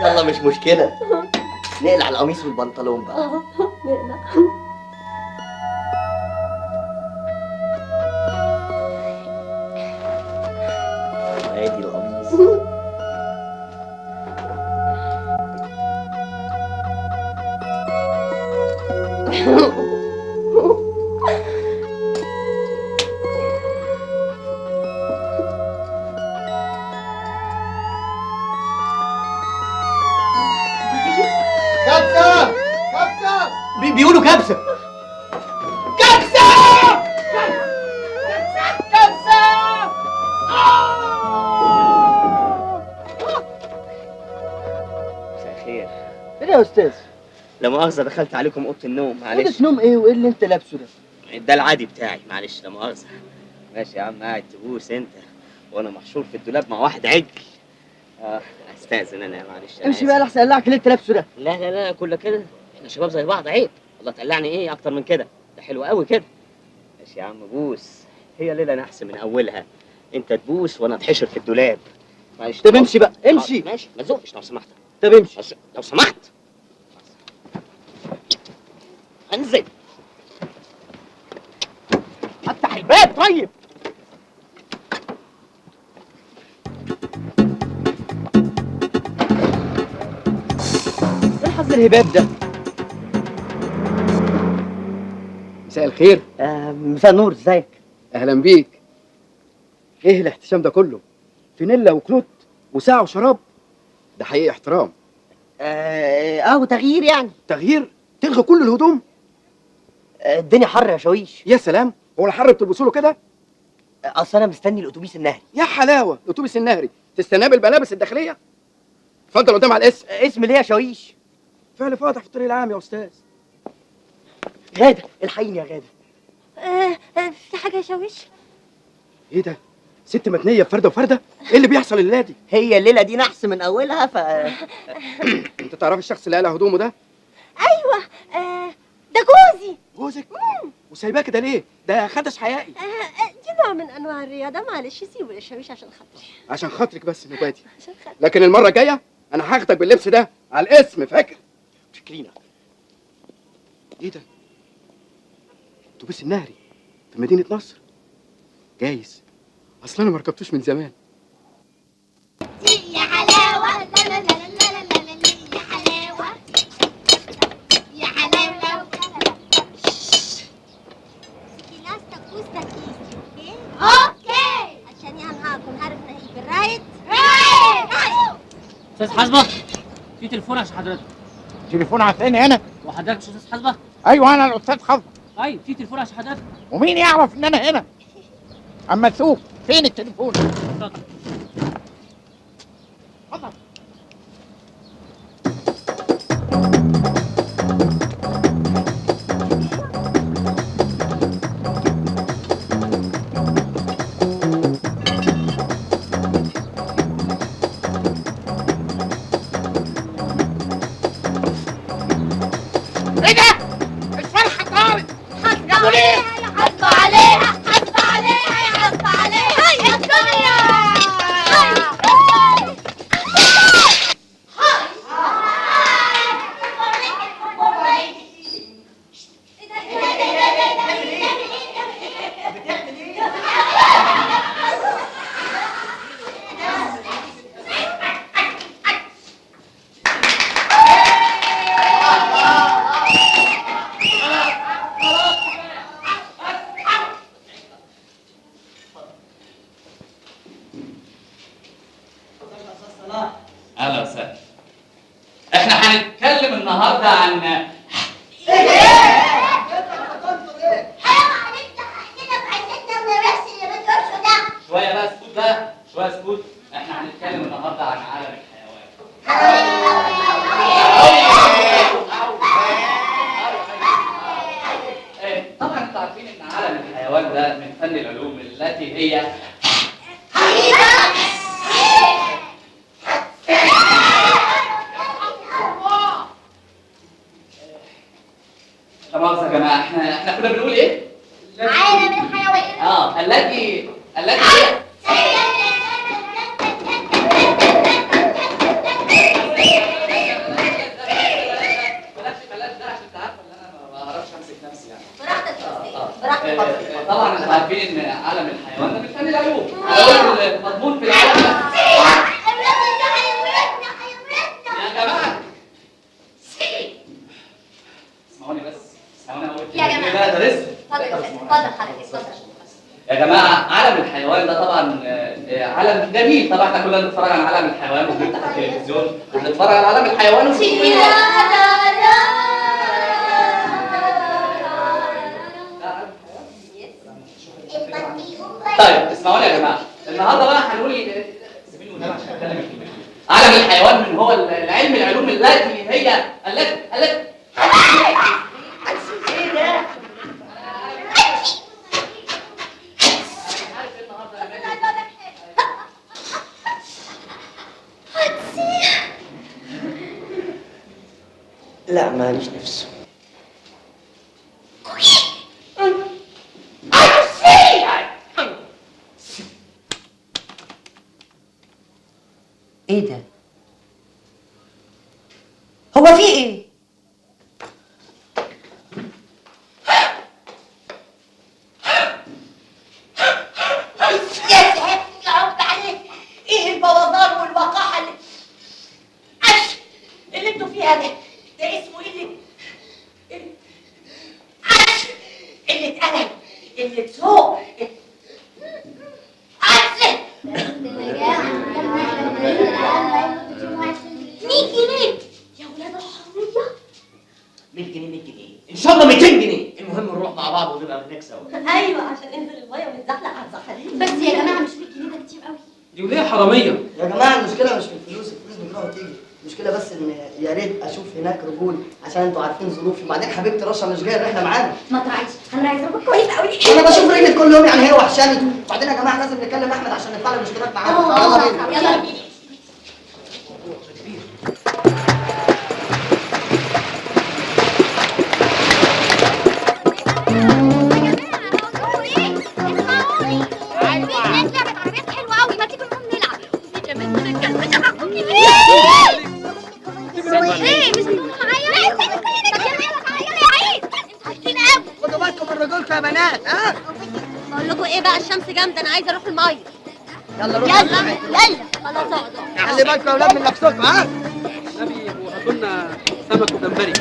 يلا مش مشكله، نقلع القميص والبنطلون بقى. نقلع. عادي الباقيين بيقولوا كبسه. كبسه كبسه. مساء الخير. ايه يا استاذ؟ لا مؤاخذه دخلت عليكم اوضه النوم، معلش. اوضه نوم ايه وايه اللي انت لابسه ده؟ ده العادي بتاعي، معلش لا مؤاخذه. ماشي يا عم، قاعد تبوس انت وانا محشور في الدولاب مع واحد عجل. استاذن انا، معلش. امشي بقى لحسن اقلعك اللي انت لابسه ده. لا لا لا، كله كده، احنا شباب زي بعض، عيب. الله تقلعني ايه اكتر من كده؟ ده حلو قوي كده. ماشي يا عم بوس، هي ليله نحس من اولها، انت تبوس وانا اتحشر في الدولاب. معلش. طب امشي بقى، امشي. ماشي، ما تزقش لو سمحت. طب امشي لو سمحت. انزل. افتح الباب طيب. ايه الحظ الهباب ده؟ مساء الخير. مساء النور، ازيك؟ اهلا بيك. ايه الاحتشام ده كله؟ فانيلا وكلوت وساعة وشراب؟ ده حقيقي احترام. وتغيير يعني. تغيير؟ تلغي كل الهدوم؟ الدنيا حر يا شاويش. يا سلام، هو الحر بتلبسوا له كده؟ اصل انا مستني الاتوبيس النهري. يا حلاوه، الاتوبيس النهري تستناه بالملابس الداخليه؟ اتفضل قدام على الاسم. اسم ليه يا شاويش؟ فعل فاضح في الطريق العام يا استاذ. غاده، الحقيني يا غاده. في حاجه يا شاويش؟ ايه ده؟ ست متنيه بفرده وفرده؟ ايه اللي بيحصل الليله دي؟ هي الليله دي نحس من اولها انت تعرف الشخص اللي قلع هدومه ده؟ ايوه، ده جوزي. جوزك؟ وسايباه كده ليه؟ ده خدش حقيقي. دي نوع من انواع الرياضه، معلش سيبه يا شاويش عشان خاطري. عشان خاطرك بس نباتي. عشان خاطري. لكن المره الجايه انا هاخدك باللبس ده على الاسم، فاكر؟ شكرينا. ايه ده؟ اتوبيس النهري في مدينه نصر. جايز، اصل انا ما ركبتوش من زمان. يا حلاوه، لا لا لا لا لا لا لا، يا حلاوه يا حلاوه. اوكي عشان يعني هكون عارف ان هي بالرايت. استاذ حسبه، في تليفون عشان حضرتك. تليفون عشان هنا؟ وحضرتك مش استاذ حسبه؟ ايوه انا الاستاذ حسبه. طيب في تليفون عشان حضرتك. ومين يعرف ان انا هنا؟ اما تشوف فين التليفون. اتفضل. اتفضل. ايه ده؟ الفرحه طارت. حاسبه عليها يا حاسبه عليها، حاسبه عليها يا حاسبه عليها يا الدنيا. اهلا وسهلا. احنا هنتكلم النهارده عن شويه بقى سكوت بقى، شويه سكوت. احنا هنتكلم النهارده عن عالم الحيوان. طبعا انتوا عارفين ان عالم الحيوان ده من فن العلوم التي هي لا مؤاخذة يا جماعة، احنا كنا بنقول ايه؟ عالم الحيوان. التي بلاش ده عشان انت عارفة ان انا ما بعرفش امسك نفسي يعني. براحتك يا استاذ، طبعا انتوا عارفين ان عالم الحيوان ده من فن العلوم. المضمون في العالم يا جماعة اسمعوني بس، اسمعوني اقول يا جماعة. لا ده لسه. اتفضل حضرتك، اتفضل. يا جماعة عالم الحيوان ده طبعا عالم جميل. طبعا احنا كلنا بنتفرج على عالم الحيوان وبنفتح التلفزيون وبنتفرج على عالم الحيوان اسمعوني يا جماعه، النهارده بقى هنقول سيبيني والنبي عشان اتكلم الكلمه. عالم الحيوان من هو العلم العلوم التي هي التي ايه ده؟ لا ماليش نفس. ايه ده؟ هو في ايه؟ يا ساتر يا رب عليك، ايه البوظان والوقاحه اللي انتوا فيها ده اسمه ايه اللي اتقلب اللي اتسوق 100 جنيه يا ولاد الحريه. 100 جنيه 100 جنيه ان شاء الله 200 جنيه، المهم نروح مع بعض ونبقى هناك سوا. ايوه عشان ننزل الميه ونتزحلق على الزحالين. بس يا جماعه مش 100 جنيه ده كتير قوي. دي وليه حراميه؟ يا جماعه المشكله مش في الفلوس بتروح وتيجي، المشكله بس ان يا ريت اشوف هناك رجول عشان انتوا عارفين ظروفي، وبعدين حبيبتي رشا مش جايه الرحله معانا. ما تراعيش، انا عايزه ابقى كويس قوي. انا بشوف رجلي كل يوم، يعني هي وحشاني. وبعدين يا جماعه لازم نكلم احمد عشان ندفع له الاشتراك معانا. يلا بينا. يا بنات ها؟ بقول لكم ايه بقى، الشمس جامده، انا عايزه اروح الميه. يلا روح. يلا خلاص اقعدوا. خلي بالكم يا اولاد من نفسكم ها؟ النبي وهاتوا لنا سمك وجمبري.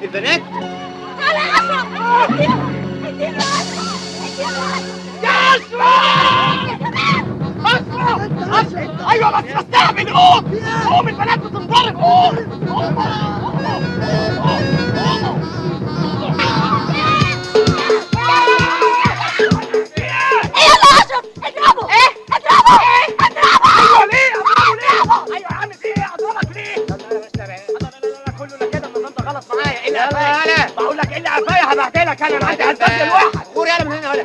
البنات ايوه بس بستهبل. قوم البنات بتنضرب. قوم يلا اشرب. اضربه. اضربه. ايوه ليه؟ اضربه ليه؟ ايوه يا عم في ايه؟ اضربك ليه؟ لا كله كده ان انت غلط معايا. ايه اللي قفايا؟ بقول لك ايه اللي قفايا؟ هبهدلك انا عندي هتبدل واحد. غور يلا من هنا ولا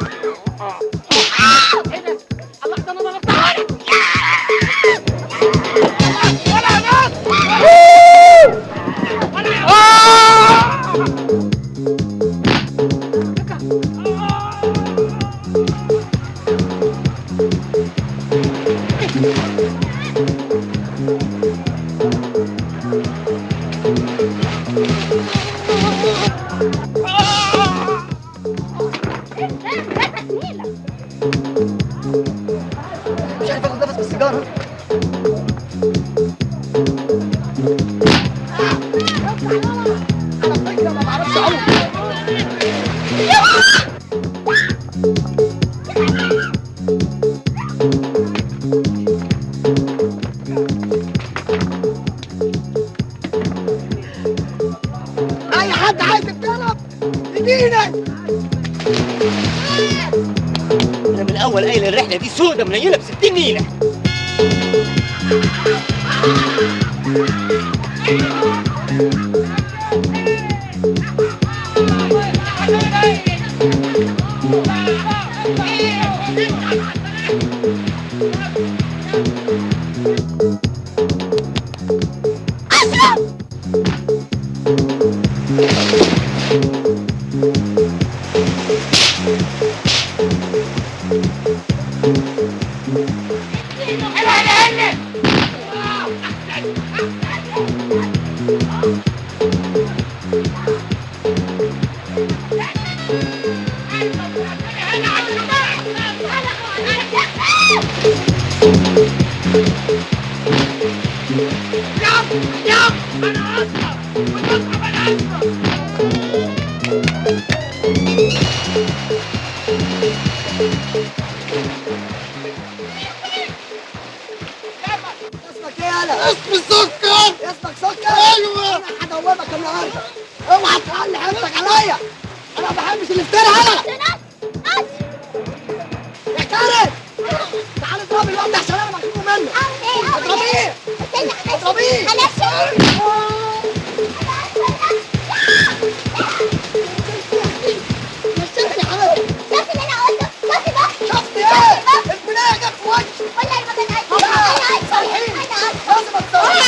ايه ده؟ الله ده انا ضربتها لك. ولا ناس مش عارف اخد نفس بالسيجاره. انا فكره ما بعرفش اعوم. اي حد عايز يتدرب يجينا. انا من الاول قايل الرحله دي سودة منيله ب60 نيله. اسمك ايه يالا؟ اسمي سكر. اسمك سكر؟ ايوه. انا هدوبك النهارده. اوعى تعلي حياتك عليا. انا ما بحبش الافتراء انا. يا كارم تعالى اضرب الواد ده عشان انا مخنوق منه. اضربيه. اضربيه. شفت يا حبيبي؟ شفت اللي انا قلته؟ شفت بقى؟ شفت ايه؟ البنايه جت في وشي. ولا المكان عايز صالحين. لازم اتصالح.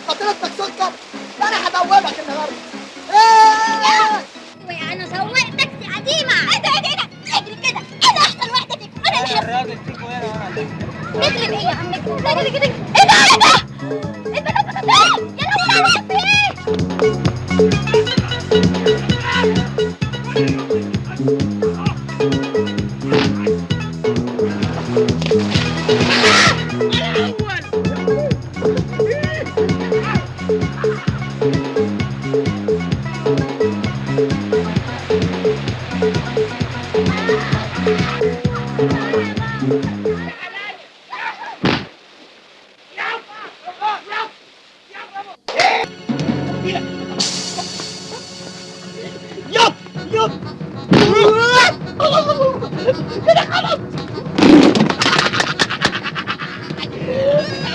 خطيرتك سكر. انا هدوبك النهارده. وانا سوقت تاكسي قديمه. ايه ده ايه ده اجري كده. انا احسن واحده فيكم. انا اللي الراجل فيكم هنا وانا نجري بايه يا عم نجري. ايه ده ايه ده البنات بتطير. يلا ولا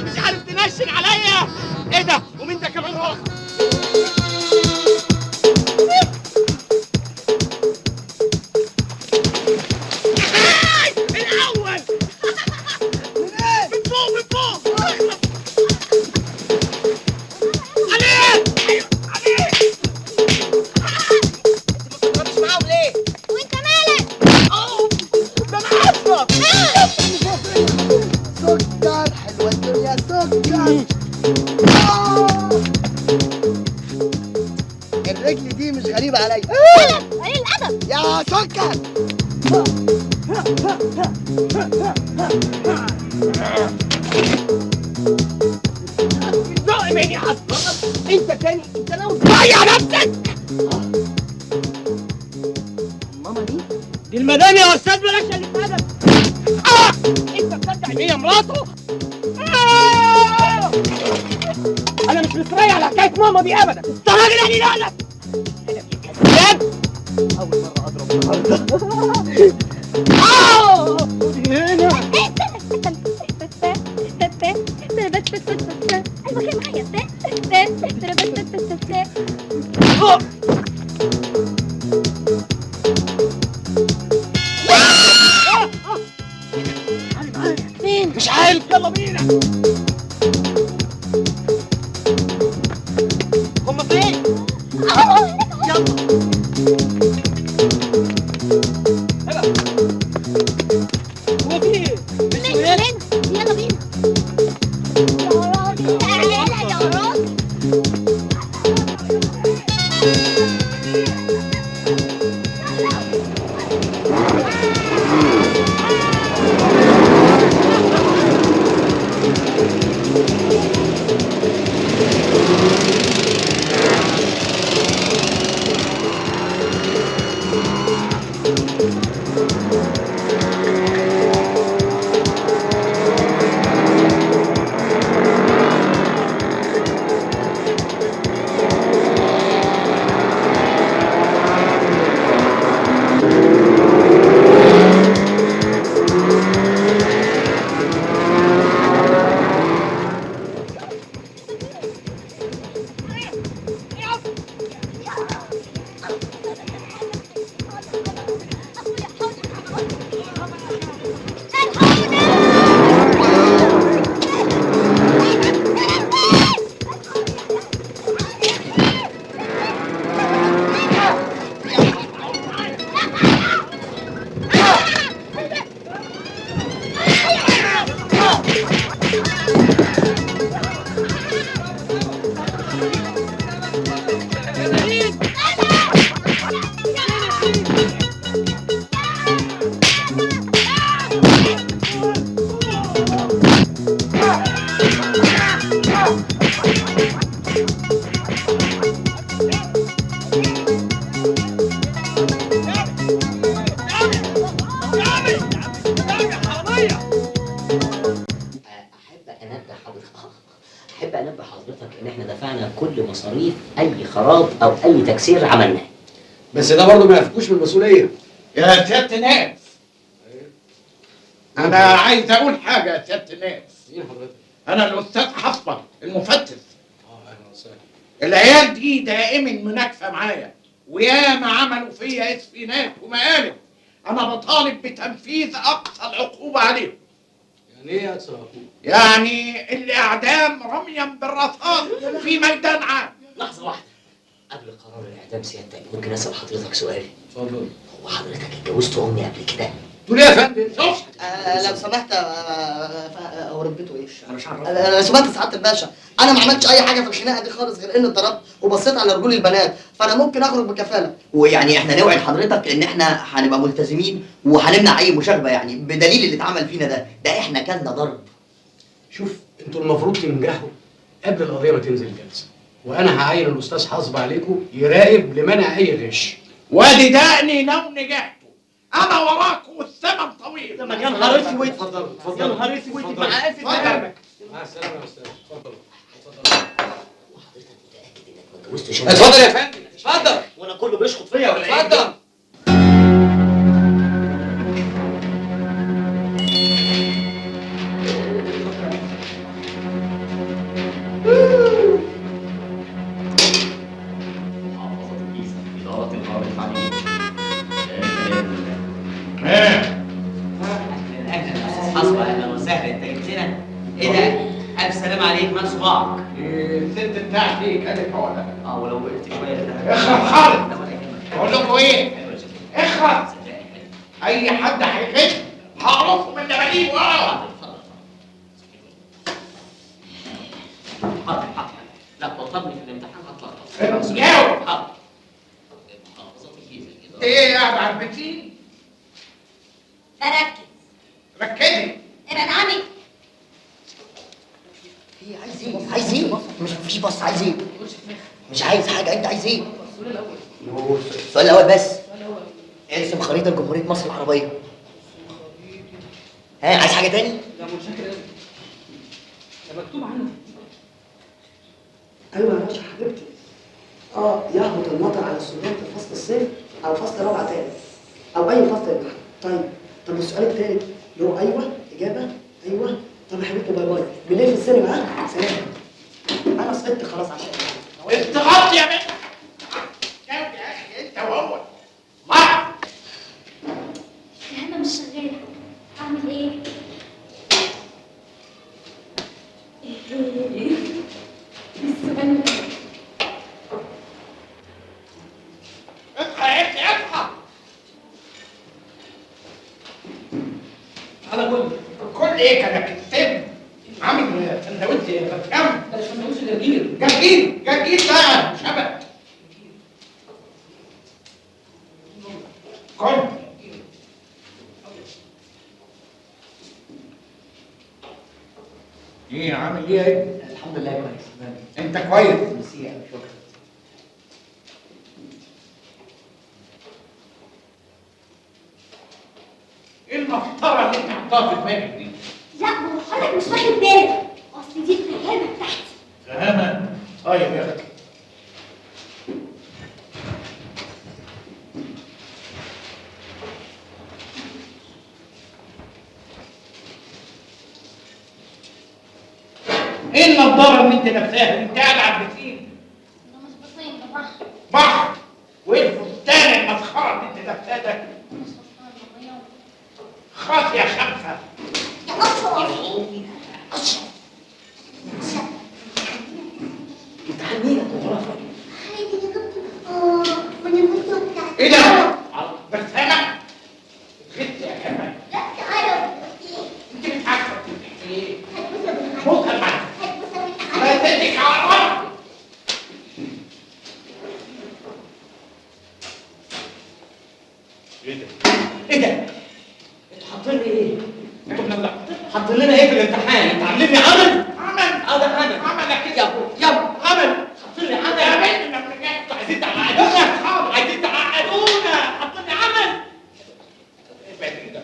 مش عارف تنشن عليا. ايه ده؟ ومين ده كمان راح؟ الاول من فوق من فوق. عليه عليه. انت ما تقدرش معاهم ليه؟ وانت مالك؟ ده انا اصلا سكر حلوه الدنيا سكر. الرجل دي مش غريبه عليا. قليل الادب يا سكر. زق مني اصلا. انت تاني انت لو ضيع نفسك. ماما دي المدام يا استاذ بلاش قلة ادب. انت تصدق ان هي مراته؟ انا مش مستريح على حكايه ماما دي ابدا. انت راجل قليل ادب. اول مره اضرب النهارده. خدي هنا. فين؟ مش عارف. يلا بينا. هما فين؟ يلا. هو في ايه؟ مش هنا. يلا بينا. يا راجل تعالى يا راجل. انبه حضرتك ان احنا دفعنا كل مصاريف اي خراب او اي تكسير عملناه. بس ده برضه ما يفكوش من المسؤوليه. يا سيادة الناس، أنا عايز أقول حاجة يا سيادة الناس. مين حضرتك؟ أنا الأستاذ حصبة المفتش. أهلا وسهلا. العيال دي دائما مناكفة معايا، وياما عملوا فيا اسفينات ومقالب. أنا بطالب بتنفيذ أقصى العقوبة عليهم. يعني إيه أقصى العقوبة؟ يعني الإعدام رميا بالرصاص في ميدان عام. لحظة واحدة، قبل قرار الإعدام سيادتك ممكن أسأل حضرتك سؤال؟ اتفضل. هو حضرتك اتجوزت أمي قبل كده؟ تقول إيه يا فندم؟ لو سمحت هو ربيته ايه؟ أنا مش عارف. لو سمحت سعاده الباشا، انا ما عملتش اي حاجه في الخناقه دي خالص غير اني اتضربت وبصيت على رجول البنات، فانا ممكن اخرج بكفاله. ويعني احنا نوعد حضرتك ان احنا هنبقى ملتزمين وهنمنع اي مشاغبه، يعني بدليل اللي اتعمل فينا ده احنا كلنا ضرب. شوف انتوا المفروض تنجحوا قبل القضيه ما تنزل جلسه، وانا هعين الاستاذ حصبة عليكم يراقب لمنع اي غش. وادي دقني لو نجحتوا انا وراكم والثمن طويل. يا نهار اسود. اتفضل اتفضل. يا نهار اسود، مع الف سلامه. مع السلامه يا استاذ. اتفضل ما اتجوزتش. اتفضل يا فندم اتفضل. وانا كله بيشخط فيا ولا ايه؟ اتفضل. اهلا وسهلا. انت جبت لنا ايه ده؟ الف سلام عليك. مال صباعك؟ الست بتاعتي كانت هو ده. ولو وقفت شويه كده اخرب خالص. بقول لكم ايه؟ اخرب. اي حد هيغش هعرفه من لباليه وراه. حاضر. لا توترني في الامتحان هطلع. جاوب. حاضر. ايه قاعد على البتين؟ بركز. ركزي. ابعد عني. ايه عايز ايه؟ عايز ايه؟ مفيش بص، عايز ايه؟ مش عايز حاجه، انت عايز ايه؟ السؤال الاول بس. ارسم خريطه لجمهوريه مصر العربيه. عايز حاجه تاني؟ لا متشكر قوي. ده مكتوب عندي. ايوه يا باشا حبيبتي. يهبط المطر على السودان في فصل الصيف او فصل رابعه تاني او اي فصل يبقى. طب السؤال التاني اللي هو ايوه اجابه ايوه. طب يا حبيبتي باي باي، بالليل في السينما. سلام. انا سقطت خلاص عشان استغط يا بنت. جاوب يا اخي انت وهو. ما الهمة مش شغالة. أعمل إيه؟ السؤال اصحى يا ابني اصحى. تعالى قول لي. كل ايه كانك السن عامل سندوتش كام؟ ده سندوتش جرجير. جرجير بقى شبت. كل ايه عامل ايه يا ابني؟ الحمد لله كويس. انت كويس؟ ميرسي قوي، شكرا. ايه المسطره اللي انت حطاها في دماغك دي؟ لا ما هو حضرتك مش واخد بالك. أصل دي الفهامة بتاعتي. فهمة؟ طيب يا اخي. ايه النضاره اللي انت لابساها دي؟ انت قاعد على البسين. أنا مش بصين، ده بحر. بحر. وايه الفستان المسخره اللي انت لابساه ده؟ مش بصين، ده مياه. خاف يا خمسه. أشرب. امتحان مين يا جغرافيا؟ عادي يا دكتور. من المدة بتاعتي. ايه ده؟ بس انا غثت يا كمان. لا تعالى. انت مش عارفه بتحكي ايه؟ هتبص بكره معاك. لا تديك على الارض. ايه ده؟ ايه ده؟ انتوا حاطين لي ايه؟ انتوا بنضحك. حاطين لنا ايه في الامتحان؟ تعلمني عمل؟ عمل. ده عمل. عملك يابا عمل. حاطين لي عمل. يا بنت لما رجعتوا عايزين تعقدونا. عايزين تعقدونا. حاطين لي عمل. ابعد كده.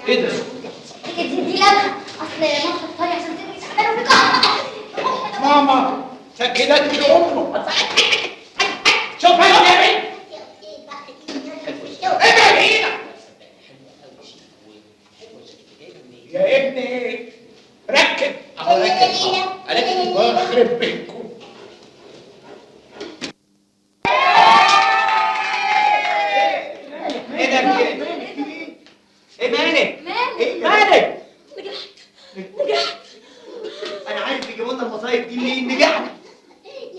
ايه ده؟ دي لبخه، اصل ماما بتطري عشان تدري تعملوا في ماما شكلت لي امه. شوف هنا يا بنت. ابعد هنا يا ابني. ركب اهو ركب. قالت لي بخرب بيتكم. ايه ده في ايه؟ ايه مالك؟ مالك؟ نجحت. انا عايز تجيبوا لنا المصايب دي منين؟ نجحنا. ايه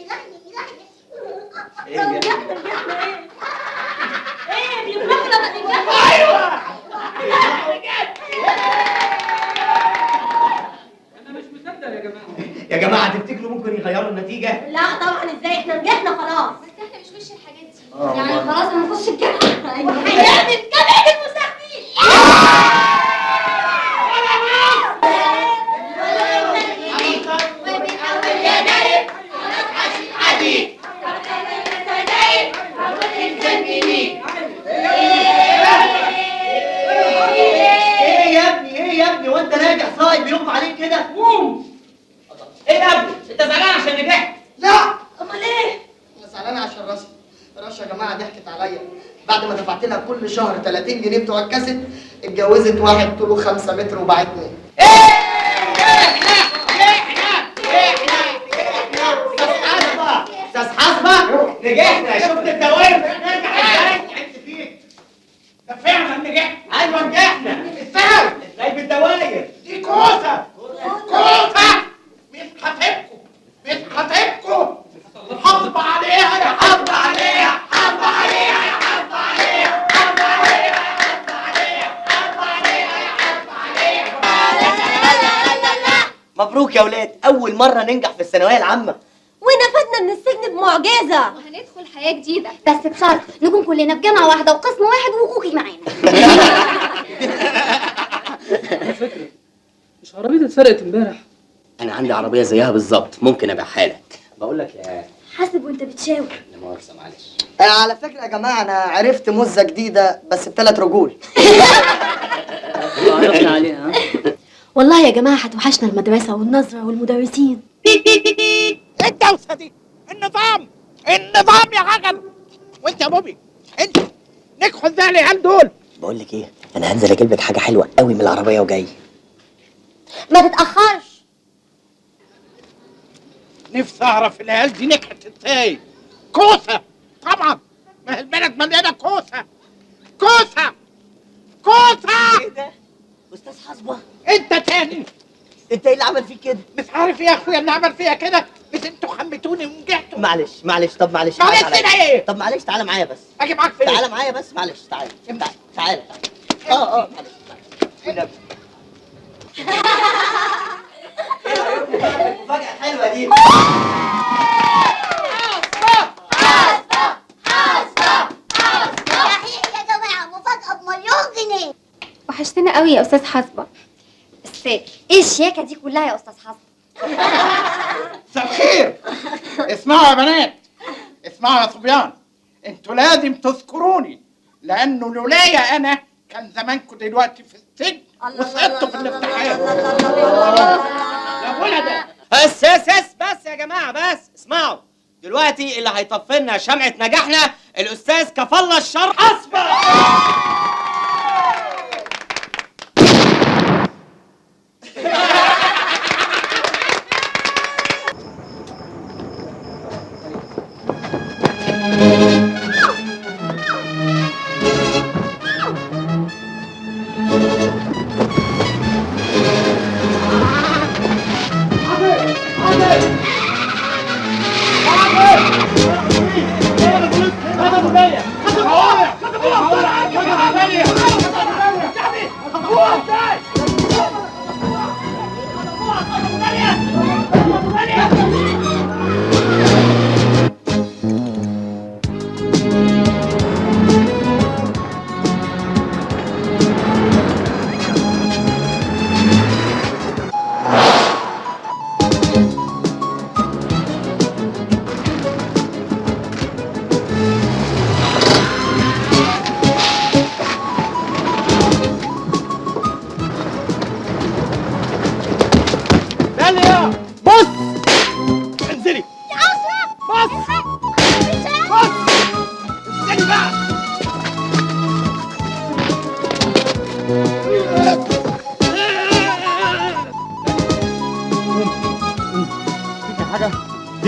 بيفرحنا ما نجحنا. ايوه انا مش مصدق يا جماعه. يا جماعه تفتكروا ممكن يغيروا النتيجه؟ لا طبعا، ازاي احنا نجحنا خلاص. بس احنا مش وش الحاجات دي. يعني أمال. خلاص هنخش الجامعه. هنعمل جامعه المستقبل. ايه يا ابني وانت راجع صايم بيغمى عليك كده؟ قوم. ايه يا ابني؟ انت زعلان عشان نجحت؟ لا امال ايه؟ انا زعلان عشان رشا. رشا يا جماعه ضحكت عليا بعد ما دفعت لها كل شهر 30 جنيه بتوع الكاسيت. اتجوزت واحد طوله 5 متر وبعتني. استاذ حسبه نجحنا. شفت الدوائر نرجع ازاي؟ انت فيك ده فعلا نجحت. ايوه نجحنا. ازاي بالدوائر؟ دي كوسه كوسه. مش خطيبكم مش خطيبكم. حافظ عليها يا حافظ عليها حافظ عليها يا حافظ عليها حافظ عليها يا حافظ عليها حافظ عليها يا حافظ عليها. مبروك يا ولاد، اول مره ننجح في الثانويه العامه. ونفدنا من السجن بمعجزه. وهندخل حياه جديده. بس بشرط نكون كلنا في جامعه واحده وقسم واحد وكوكي معانا. على فكره مش عربيتي اتسرقت امبارح؟ انا عندي عربيه زيها بالظبط، ممكن ابيعها لك. بقول لك يا حاسب وانت بتشاور. لا مؤاخذه معلش. على فكره يا جماعه انا عرفت مزه جديده بس ب3 رجول. عرفنا عليها ها؟ والله يا جماعه هتوحشنا المدرسه والنظره والمدرسين. ايه الدوسه دي؟ النظام يا عجل. وانت يا بوبي انت نجحوا ازاي العيال دول؟ بقول لك ايه، انا هنزل اجيب لك حاجه حلوه قوي من العربيه وجاي. ما تتاخرش. نفسي اعرف العيال دي نجحت ازاي. كوسه طبعا، ما هي البلد مليانه كوسه كوسه كوسه. ايه ده؟ استاذ حسبه انت تاني. انت ايه اللي عمل فيك كده؟ مش عارف ايه يا اخويا اللي عمل فيا كده، بس انتوا خمتوني ونجحتوا. معلش طب معلش معلش تعالى كده معايا. ايه؟ طب معلش تعالى معايا بس. اجي معاك فين؟ تعالى معايا بس معلش تعالى. معلش والنبي. ايه رايكم بقى في المفاجاه الحلوه دي؟ يا جماعه مفاجاه ب1,000,000 جنيه. وحشتنا قوي يا استاذ حسبه. الساكي ايه الشياكه دي كلها يا استاذ حسن؟ مساء الخير. اسمعوا يا بنات، اسمعوا يا صبيان، انتوا لازم تذكروني، لانه لولايا انا كان زمانكم دلوقتي في السجن وسقطتوا في الامتحان. يا ولد بس يا جماعه بس اسمعوا. دلوقتي اللي هيطفي لنا شمعه نجاحنا الاستاذ كفى الله الشر حسبه.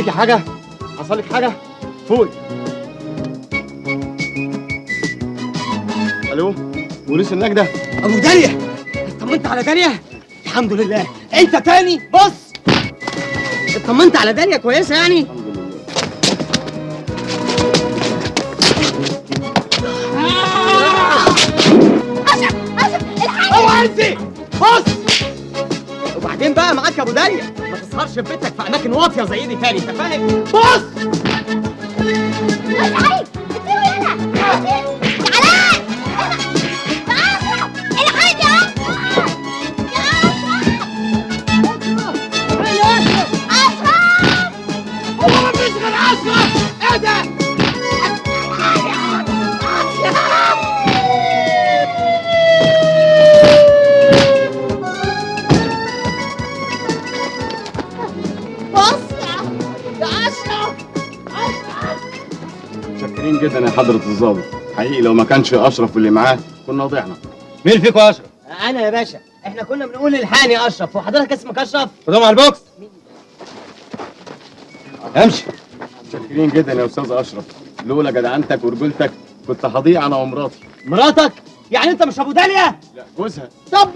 فيكي حاجه؟ حصل لك حاجه؟ فوق. الو بوليس النجدة. ابو داليا، اطمنت على داليا؟ الحمد لله. انت تاني؟ بص، اطمنت على داليا كويسه يعني؟ اوعى انت. بص، وبعدين بقى معاك يا ابو داليا، ما تسهرش في بيتك في اماكن واطيه زي دي تاني، انت فاهم؟ بص. العيب اديله هنا. علاء، العيب يا أشرف. هو مفيش غير أشرف. ايه ده؟ متشكرين جدا يا حضرة الضابط، حقيقي لو ما كانش اشرف واللي معاه كنا ضيعنا. مين فيكم يا اشرف؟ انا يا باشا. احنا كنا بنقول الحاني يا اشرف، وحضرتك اسمك اشرف؟ خدهم على البوكس. امشي. متشكرين جدا يا استاذ اشرف، لولا جدعنتك ورجولتك كنت هضيع انا ومراتي. مراتك؟ يعني انت مش ابو داليا؟ لا جوزها. طب